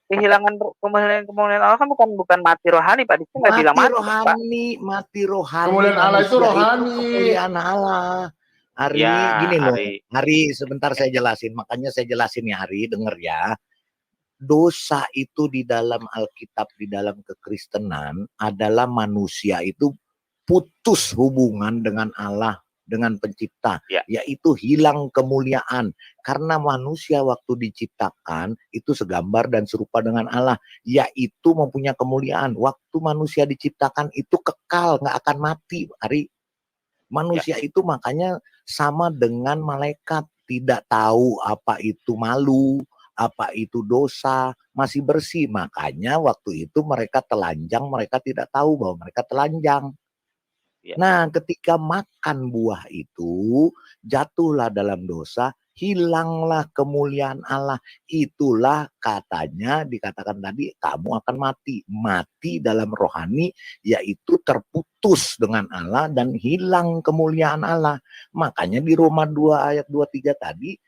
C: Kehilangan kemuliaan Allah kan bukan mati rohani Pak. Di sini nggak bilang mati rohani,
G: mati rohani.
B: Kemuliaan Allah itu rohani.
G: Kemuliaan Allah. Ari gini loh. Ari sebentar saya jelasin. Makanya saya jelasin ya Ari, denger ya. Dosa itu di dalam Alkitab, di dalam kekristenan adalah manusia itu putus hubungan dengan Allah, dengan pencipta, yaitu hilang kemuliaan. Karena manusia waktu diciptakan itu segambar dan serupa dengan Allah, yaitu mempunyai kemuliaan. Waktu manusia diciptakan itu kekal, nggak akan mati, Ari. Manusia itu makanya sama dengan malaikat, tidak tahu apa itu malu, apa itu dosa, masih bersih. Makanya waktu itu mereka telanjang, mereka tidak tahu bahwa mereka telanjang.
E: Ya.
G: Nah, ketika makan buah itu, jatuhlah dalam dosa, hilanglah kemuliaan Allah. Itulah katanya dikatakan tadi, kamu akan mati. Mati dalam rohani, yaitu terputus dengan Allah dan hilang kemuliaan Allah. Makanya di Roma 2 ayat 23 tadi,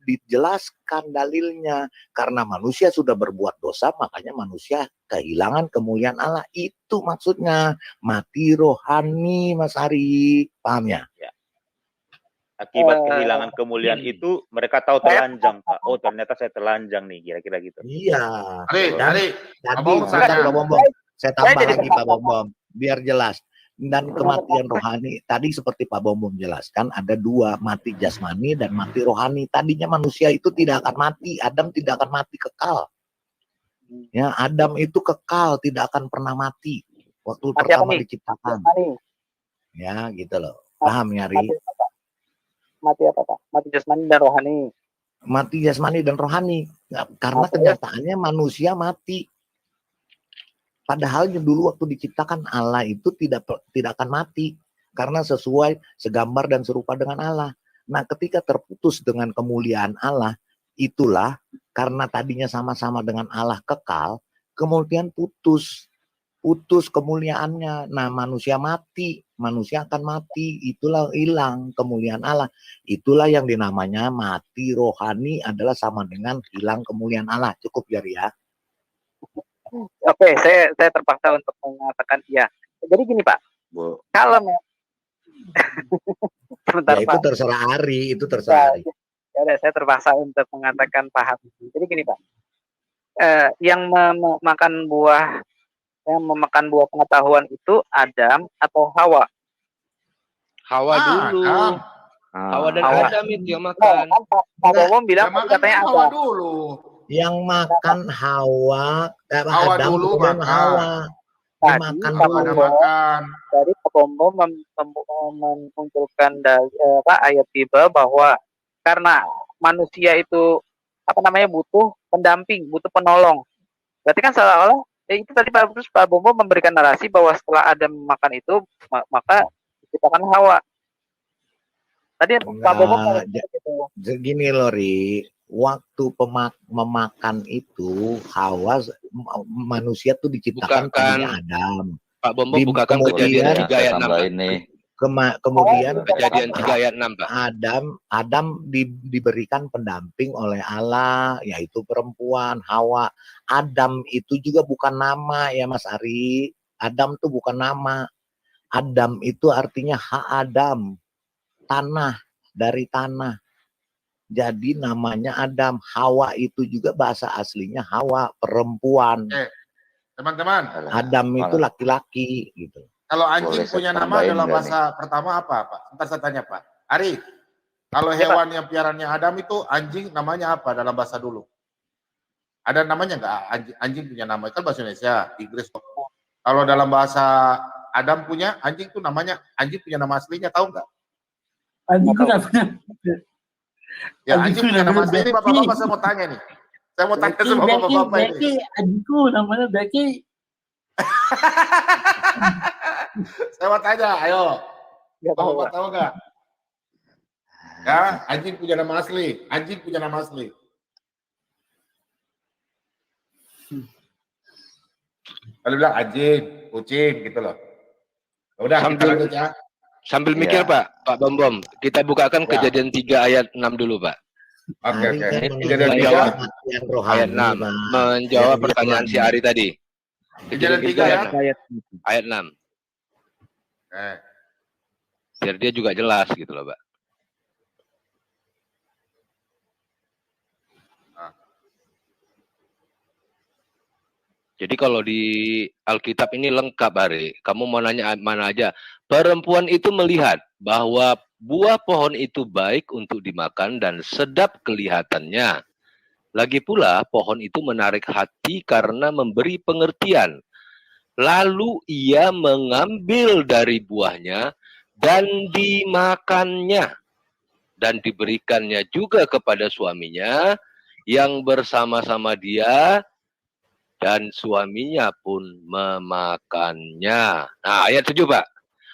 G: dijelaskan dalilnya. Karena manusia sudah berbuat dosa, makanya manusia kehilangan kemuliaan Allah. Itu maksudnya. Mati rohani, Mas Ari. Paham ya?
E: Ya. Akibat kehilangan kemuliaan itu, mereka tahu telanjang, Pak. Oh, ternyata saya telanjang nih, kira-kira gitu.
G: Iya.
B: Ari,
G: Tadi Pak Bom, saya tambah lagi Pak Bom, biar jelas. Dan kematian rohani, tadi seperti Pak Bom jelaskan, ada dua, mati jasmani dan mati rohani. Tadinya manusia itu tidak akan mati, Adam tidak akan mati kekal. Ya, Adam itu kekal, tidak akan pernah mati waktu pertama diciptakan. Ya, gitu loh. Paham ya, Ri?
C: Mati apa, Pak? Mati jasmani dan rohani.
G: Mati jasmani dan rohani. Karena kenyataannya manusia mati. Padahal dulu waktu diciptakan Allah itu tidak akan mati. Karena sesuai, segambar dan serupa dengan Allah. Nah, ketika terputus dengan kemuliaan Allah, itulah karena tadinya sama-sama dengan Allah kekal, kemudian putus kemuliaannya. Nah, manusia mati, manusia akan mati, itulah hilang kemuliaan Allah. Itulah yang dinamanya mati rohani, adalah sama dengan hilang kemuliaan Allah. Cukup ya.
C: Oke, saya terpaksa untuk mengatakan iya. Jadi gini, Pak. Kalau sebentar,
G: ya, itu
C: Pak.
G: terserah Ari, itu terserah Ari.
C: Ya, saya terpaksa untuk mengatakan paham. Jadi gini, Pak. Yang memakan buah pengetahuan itu Adam atau Hawa?
F: Hawa dulu. Hawa dan Adam itu yang makan.
C: Pak Bom bilang katanya
B: Hawa
C: Adam.
B: dulu.
G: Yang makan Hawa,
B: Hawa
G: Adam
B: dulu
G: kemudian
B: makan.
G: Hawa. Dimakan dulu.
C: Dari Pak Bom memunculkan ayat tiba bahwa karena manusia itu butuh pendamping, butuh penolong. Berarti kan seolah-olah itu tadi Pak Bombo memberikan narasi bahwa setelah Adam makan itu maka diciptakan Hawa. Tadi Pak Bombo gitu.
G: Gini loh, Ri. Waktu memakan itu Hawa, manusia tuh diciptakan tadinya Adam.
F: Pak Bombo bukakan Kejadian 3 ayat 6.
G: Kemudian
F: Kejadian 3 ayat 6, Pak.
G: Adam diberikan pendamping oleh Allah, yaitu perempuan Hawa. Adam itu juga bukan nama ya Mas Ari. Adam itu bukan nama. Adam itu artinya Adam, tanah, dari tanah. Jadi namanya Adam. Hawa itu juga bahasa aslinya Hawa, perempuan.
B: Teman-teman.
G: Adam itu laki-laki gitu.
B: Kalau anjing punya nama dalam bahasa pertama apa, Pak? Ntar saya tanya, Pak. Ari, kalau hewan yang piarannya Adam itu anjing namanya apa dalam bahasa dulu? Ada namanya nggak? Anjing punya nama, kan bahasa Indonesia, Inggris. Kalau dalam bahasa Adam punya, anjing itu namanya, anjing punya nama aslinya, tahu nggak?
J: Anjing itu namanya.
B: Ya, anjing punya nama asli. Ini bapak-bapak saya mau tanya nih. Saya mau tanya sama bapak-bapak ini.
J: Anjingku namanya Becky.
B: Saya mau tanya, ayo. Bapak tahu nggak? Ya, anjing punya nama asli. Anjing punya nama asli. Kalau bilang anjing, kucing gitu loh. Udah, kita lanjut ya.
F: Sambil mikir Pak Bom, kita bukakan Kejadian 3 ayat 6 dulu, Pak.
B: Oke.
F: Kejadian 3 ayat 6. Menjawab pertanyaan si Ari tadi.
B: Kejadian 3
F: ayat 6. Biar dia juga jelas gitu loh, Pak. Jadi kalau di Alkitab ini lengkap, Ari. Kamu mau nanya mana aja. Perempuan itu melihat bahwa buah pohon itu baik untuk dimakan dan sedap kelihatannya. Lagi pula pohon itu menarik hati karena memberi pengertian. Lalu ia mengambil dari buahnya dan dimakannya. Dan diberikannya juga kepada suaminya yang bersama-sama dia. Dan suaminya pun memakannya. Nah, ayat 7, Pak.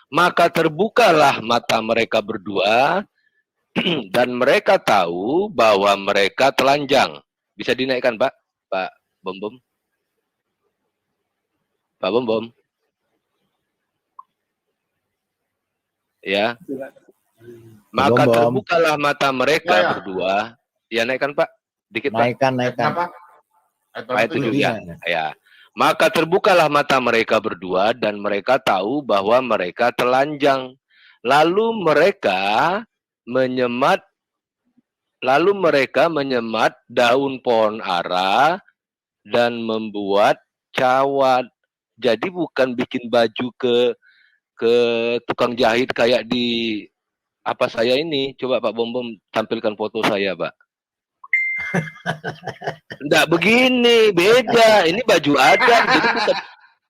F: Maka terbukalah mata mereka berdua dan mereka tahu bahwa mereka telanjang. Bisa dinaikkan, Pak? Pak Bom. Pak Bom. Ya. Maka terbukalah mata mereka berdua. Ya, naikkan, Pak. Dikit, Pak.
G: Naikkan.
F: Ayat 7 ya. Ya. Maka terbukalah mata mereka berdua dan mereka tahu bahwa mereka telanjang. Lalu mereka menyemat daun pohon ara dan membuat cawat. Jadi bukan bikin baju ke tukang jahit kayak di apa saya ini. Coba Pak Bom tampilkan foto saya, Pak. Enggak begini, beda. Ini baju adat, jadi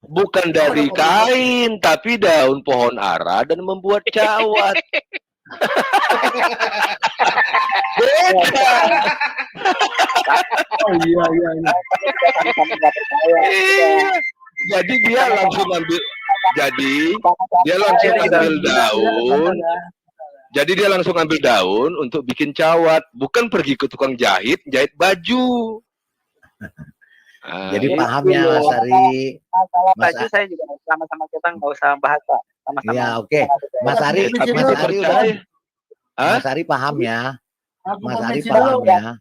F: bukan dari kain, tapi daun pohon ara dan membuat cawat. Beda.
J: Oh iya.
F: Jadi dia langsung ambil daun. Jadi dia langsung ambil daun untuk bikin cawat, bukan pergi ke tukang jahit baju.
G: Jadi paham ya Mas Ari.
C: Masalah baju saya juga sama-sama kita nggak usah bahas, Pak. Sama-sama.
G: Iya, oke. Mas Ari paham ya. Mas Ari paham ya.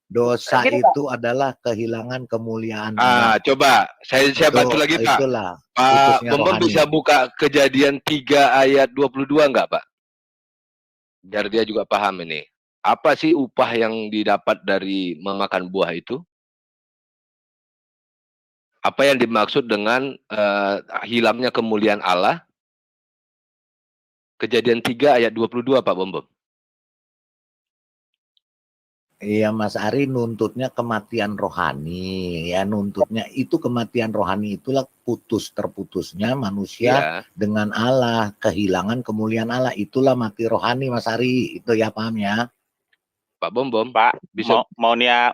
G: Dosa itu adalah kehilangan kemuliaan.
F: Coba saya bantu lagi, Pak. Pak Bom bisa buka Kejadian 3 ayat 22 enggak, Pak? Biar dia juga paham ini. Apa sih upah yang didapat dari memakan buah itu? Apa yang dimaksud dengan hilangnya kemuliaan Allah? Kejadian 3 ayat 22, Pak Bom.
G: Iya, Mas Ari nuntutnya kematian rohani. Ya, nuntutnya itu kematian rohani itulah terputusnya manusia dengan Allah, kehilangan kemuliaan Allah. Itulah mati rohani, Mas Ari. Itu ya, paham ya?
E: Pak Bom, Pak, bisa maunya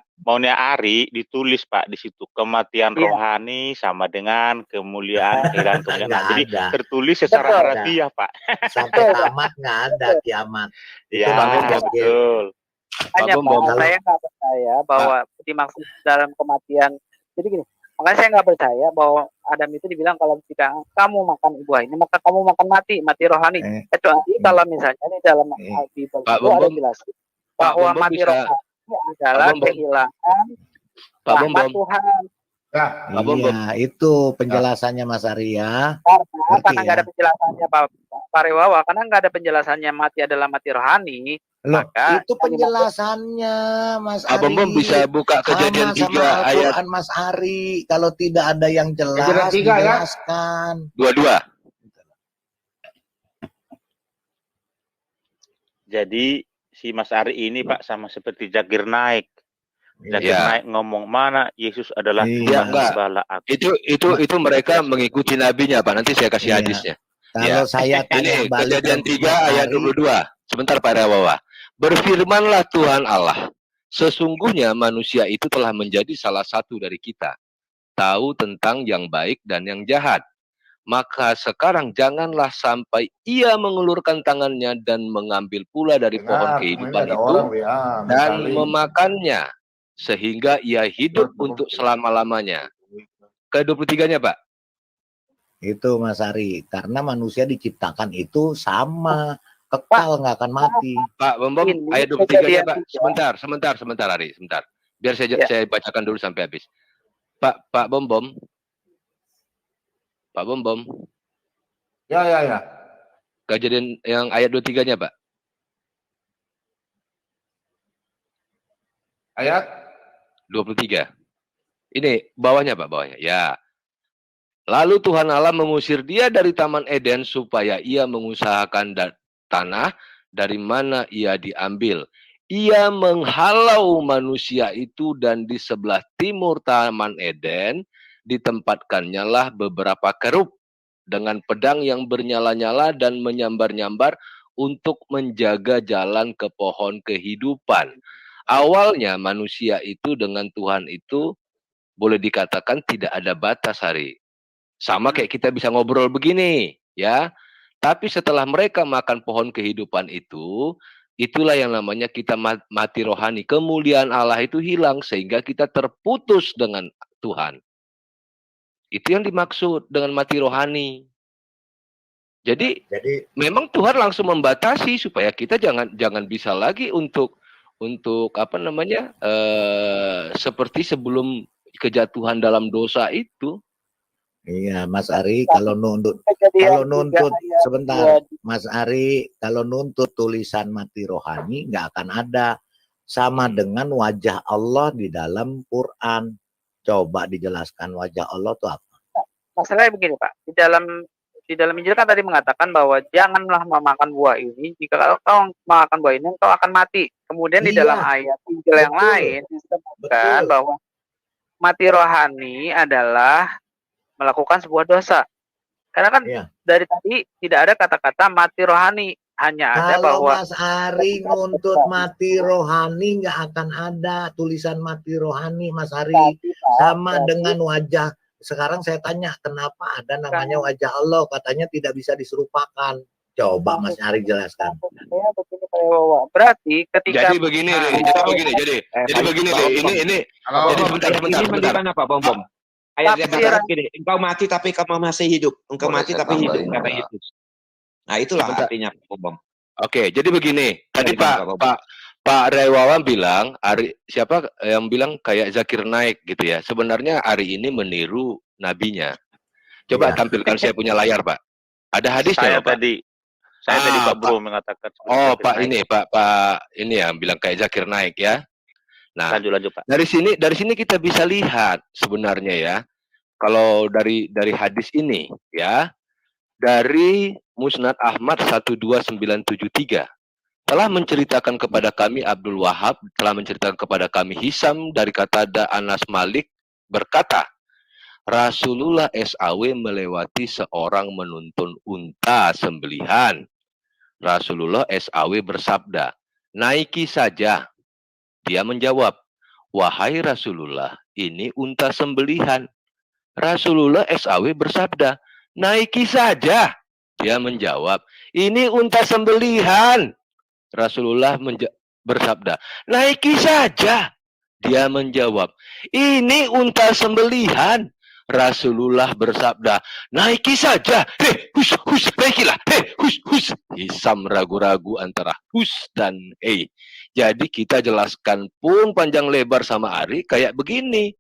E: Ari ditulis, Pak, di situ kematian rohani sama dengan kemuliaan kemuliaan. Jadi tertulis secara harfiah, Pak.
G: Sampai tamat nggak ada kiamat.
E: Iya, betul.
C: Hanya Pak, saya nggak percaya bahwa dimaksud dalam kematian. Jadi gini, makanya saya nggak percaya bahwa Adam itu dibilang kalau jika kamu makan buah ini maka kamu makan mati rohani. Kecuali kalau misalnya di dalam Bible itu ada jelas bahwa mati rohani adalah kehilangan rahmat Tuhan.
G: Iya, itu penjelasannya Mas Ari ya.
C: Karena nggak ada penjelasannya Pak Rewawa, karena nggak ada penjelasannya mati adalah mati rohani.
G: Loh, itu penjelasannya Mas Ari.
F: Bom bisa buka Kejadian 3 ayat
G: Mas Ari. Kalau tidak ada yang jelas, dijelaskan.
F: Dua-dua.
E: Jadi si Mas Ari ini Pak sama seperti Jagir Naik. Naik ngomong mana Yesus adalah Tuhan Bala aku.
F: Itu mereka mengikuti nabinya, Pak. Nanti saya kasih hadisnya.
G: Kalau saya
F: ini Kejadian 3 ayat 22. Sebentar Pak Rewawa. Berfirmanlah Tuhan Allah, sesungguhnya manusia itu telah menjadi salah satu dari kita, tahu tentang yang baik dan yang jahat. Maka sekarang janganlah sampai ia mengulurkan tangannya dan mengambil pula dari pohon kehidupan itu dan memakannya, sehingga ia hidup untuk selama-lamanya. Ke-23-nya, Pak.
G: Itu Mas Ari, karena manusia diciptakan itu sama, kekal, nggak akan mati.
F: Pak Bom, ayat 23-nya, Pak. Sebentar, Ari, sebentar. Biar saya bacakan dulu sampai habis. Pak Bom. Pak Bom.
B: Ya.
F: Kejadian yang ayat 23-nya, Pak.
B: Ayat
F: 23. Ini bawahnya, Pak, bawahnya. Ya. Lalu Tuhan Allah mengusir dia dari Taman Eden supaya ia mengusahakan tanah dari mana ia diambil. Ia menghalau manusia itu dan di sebelah timur Taman Eden ditempatkannya lah beberapa kerub dengan pedang yang bernyala-nyala dan menyambar-nyambar untuk menjaga jalan ke pohon kehidupan. Awalnya manusia itu dengan Tuhan itu boleh dikatakan tidak ada batas, Hari. Sama kayak kita bisa ngobrol begini, ya. Tapi setelah mereka makan pohon kehidupan itu, itulah yang namanya kita mati rohani. Kemuliaan Allah itu hilang sehingga kita terputus dengan Tuhan. Itu yang dimaksud dengan mati rohani. Jadi memang Tuhan langsung membatasi supaya kita jangan bisa lagi untuk apa namanya seperti sebelum kejatuhan dalam dosa itu.
G: Iya, Mas Ari, kalau nuntut sebentar, Mas Ari, kalau nuntut tulisan mati rohani nggak akan ada, sama dengan wajah Allah di dalam Quran. Coba dijelaskan wajah Allah itu apa?
C: Masalahnya begini Pak, di dalam Injil kan tadi mengatakan bahwa janganlah memakan buah ini, jika kau makan buah ini kau akan mati. Kemudian di dalam ayat Injil yang lain disebutkan bahwa mati rohani adalah melakukan sebuah dosa. Karena kan dari tadi tidak ada kata-kata mati rohani, hanya ada bahwa
G: Mas Ari nuntut mati rohani nggak akan ada tulisan mati rohani, Mas Ari. Sama dengan wajah. Sekarang saya tanya, kenapa ada namanya wajah Allah? Katanya tidak bisa diserupakan. Coba Mas Ari jelaskan.
C: Berarti ketika
F: jadi begini, ini sebentar.
I: Apa Bom? Ayat yang gini, engkau mati tapi kamu masih hidup. Engkau mati tapi hidup, kata Yesus. Nah, itulah artinya Bom.
F: Oke, jadi begini. Tadi Pak Rewawan bilang, siapa yang bilang kayak Zakir Naik gitu ya. Sebenarnya Ari ini meniru nabinya. Coba tampilkan saya punya layar, Pak. Ada hadisnya, Pak.
E: Saya tadi Pak Bro mengatakan.
F: Oh, Pak ini, Pak ini yang bilang kayak Zakir Naik ya. Nah,
E: lanjut Pak.
F: Dari sini kita bisa lihat sebenarnya ya. Kalau dari hadis ini ya, dari Musnad Ahmad 12973 telah menceritakan kepada kami Abdul Wahab, telah menceritakan kepada kami Hisam dari Qatada Anas Malik berkata, Rasulullah SAW melewati seorang menuntun unta sembelihan. Rasulullah SAW bersabda, naiki saja. Dia menjawab, wahai Rasulullah, ini unta sembelihan. Rasulullah SAW bersabda, naiki saja. Dia menjawab, ini unta sembelihan. Rasulullah bersabda, naiki saja. Dia menjawab, ini unta sembelihan. Rasulullah bersabda, naiki saja. Naikilah. Hisam ragu-ragu antara hus dan Jadi kita jelaskan pun panjang lebar sama Ari kayak begini.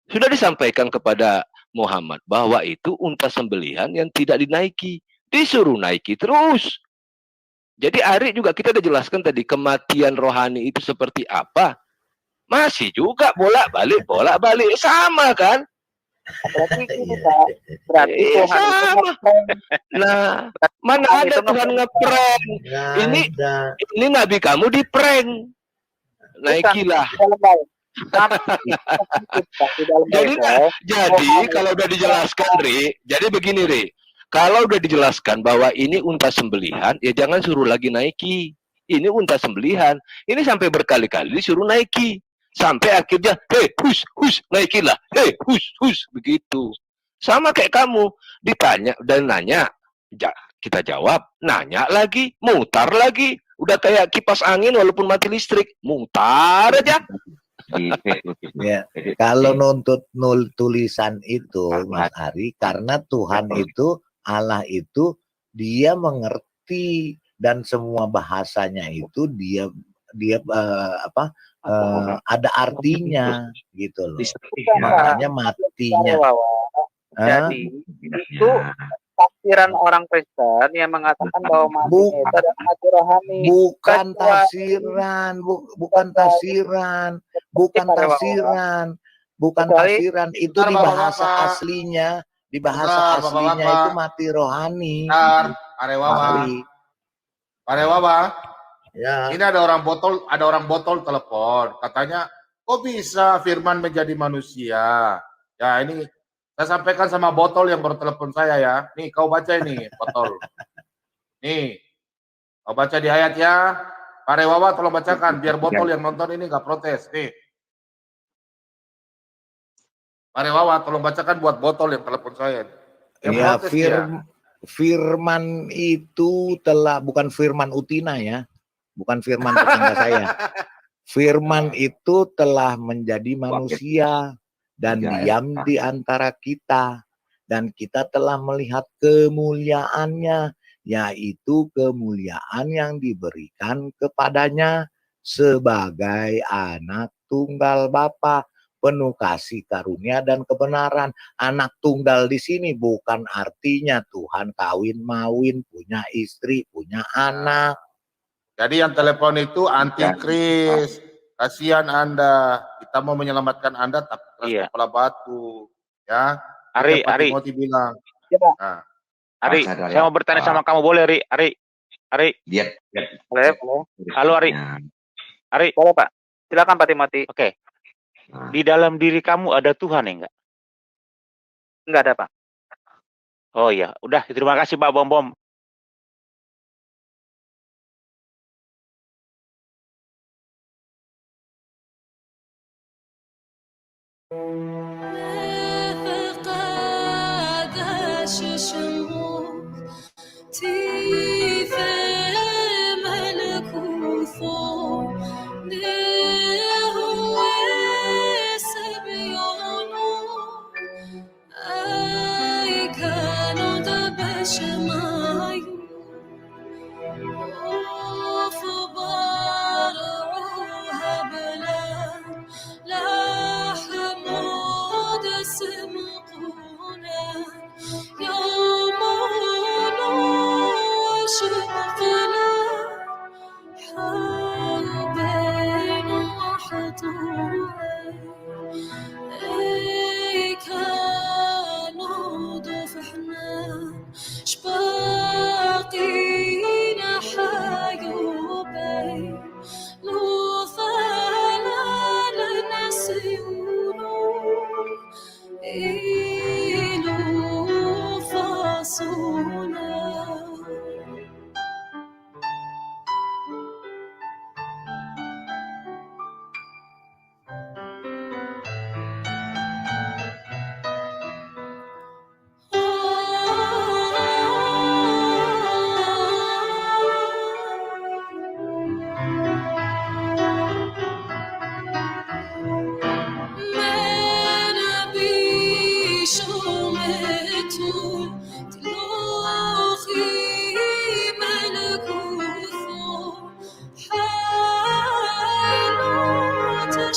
F: Sudah disampaikan kepada Muhammad bahwa itu unta sembelihan yang tidak dinaiki. Disuruh naiki terus. Jadi Ari juga kita udah jelaskan tadi kematian rohani itu seperti apa. Masih juga bolak-balik sama kan?
C: Berarti Tuhan
F: sama. Nah, mana ada Tuhan ngeprank? Ini nabi kamu di prank. Naikilah. Jadi kalau udah dijelaskan jadi begini kalau udah dijelaskan bahwa ini unta sembelihan, ya jangan suruh lagi naiki. Ini unta sembelihan. Ini sampai berkali-kali disuruh naiki. Sampai akhirnya, naikilah. Begitu. Sama kayak kamu. Ditanya dan nanya. Kita jawab. Nanya lagi. Mutar lagi. Udah kayak kipas angin walaupun mati listrik. Mutar aja.
G: Ya, kalau nuntut tulisan itu, Mas Ari, karena Tuhan itu, Allah itu, dia mengerti dan semua bahasanya itu dia ada artinya gitu loh. Makanya matinya.
C: Jadi itu tafsiran orang Kristen yang mengatakan bahwa mati itu adalah mati rohani.
G: Bukan tafsiran. Itu di bahasa aslinya. Di bahasa aslinya itu mati rohani.
B: Parewawa. Ya. Ini ada orang botol telepon. Katanya, kok bisa Firman menjadi manusia? Ya ini saya sampaikan sama botol yang baru telepon saya ya. Nih kau baca ini botol. Nih, kau baca di ayat ya. Parewawa tolong bacakan biar botol yang nonton ini nggak protes. Nih. Parewawa tolong bacakan buat botol yang telepon saya.
G: Ya, Firman itu telah, bukan firman Utina ya, bukan firman tetangga saya. Firman itu telah menjadi manusia dan diam di antara kita. Dan kita telah melihat kemuliaannya, yaitu kemuliaan yang diberikan kepadanya sebagai anak tunggal Bapa, penuh kasih karunia dan kebenaran. Anak tunggal di sini bukan artinya Tuhan kawin mawin, punya istri, punya anak.
B: Jadi yang telepon itu antikris. Kasihan Anda. Kita mau menyelamatkan Anda tapi keras kepala batu. Ya.
E: Ari.
B: Timothy bilang.
E: Nah. Ari, saya mau bertanya sama kamu, boleh, Ari?
I: Lihat.
C: Boleh.
E: Halo, Ari. Ari.
C: Boleh, Pak. Silakan, Pak Timothy.
E: Oke. Di dalam diri kamu ada Tuhan ya enggak?
C: Enggak ada, Pak.
E: Oh iya, udah. Terima kasih, Pak Bom.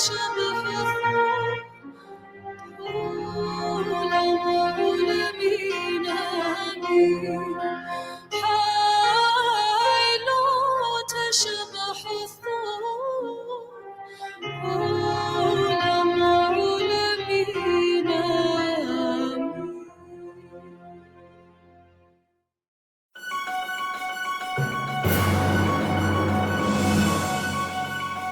A: شبه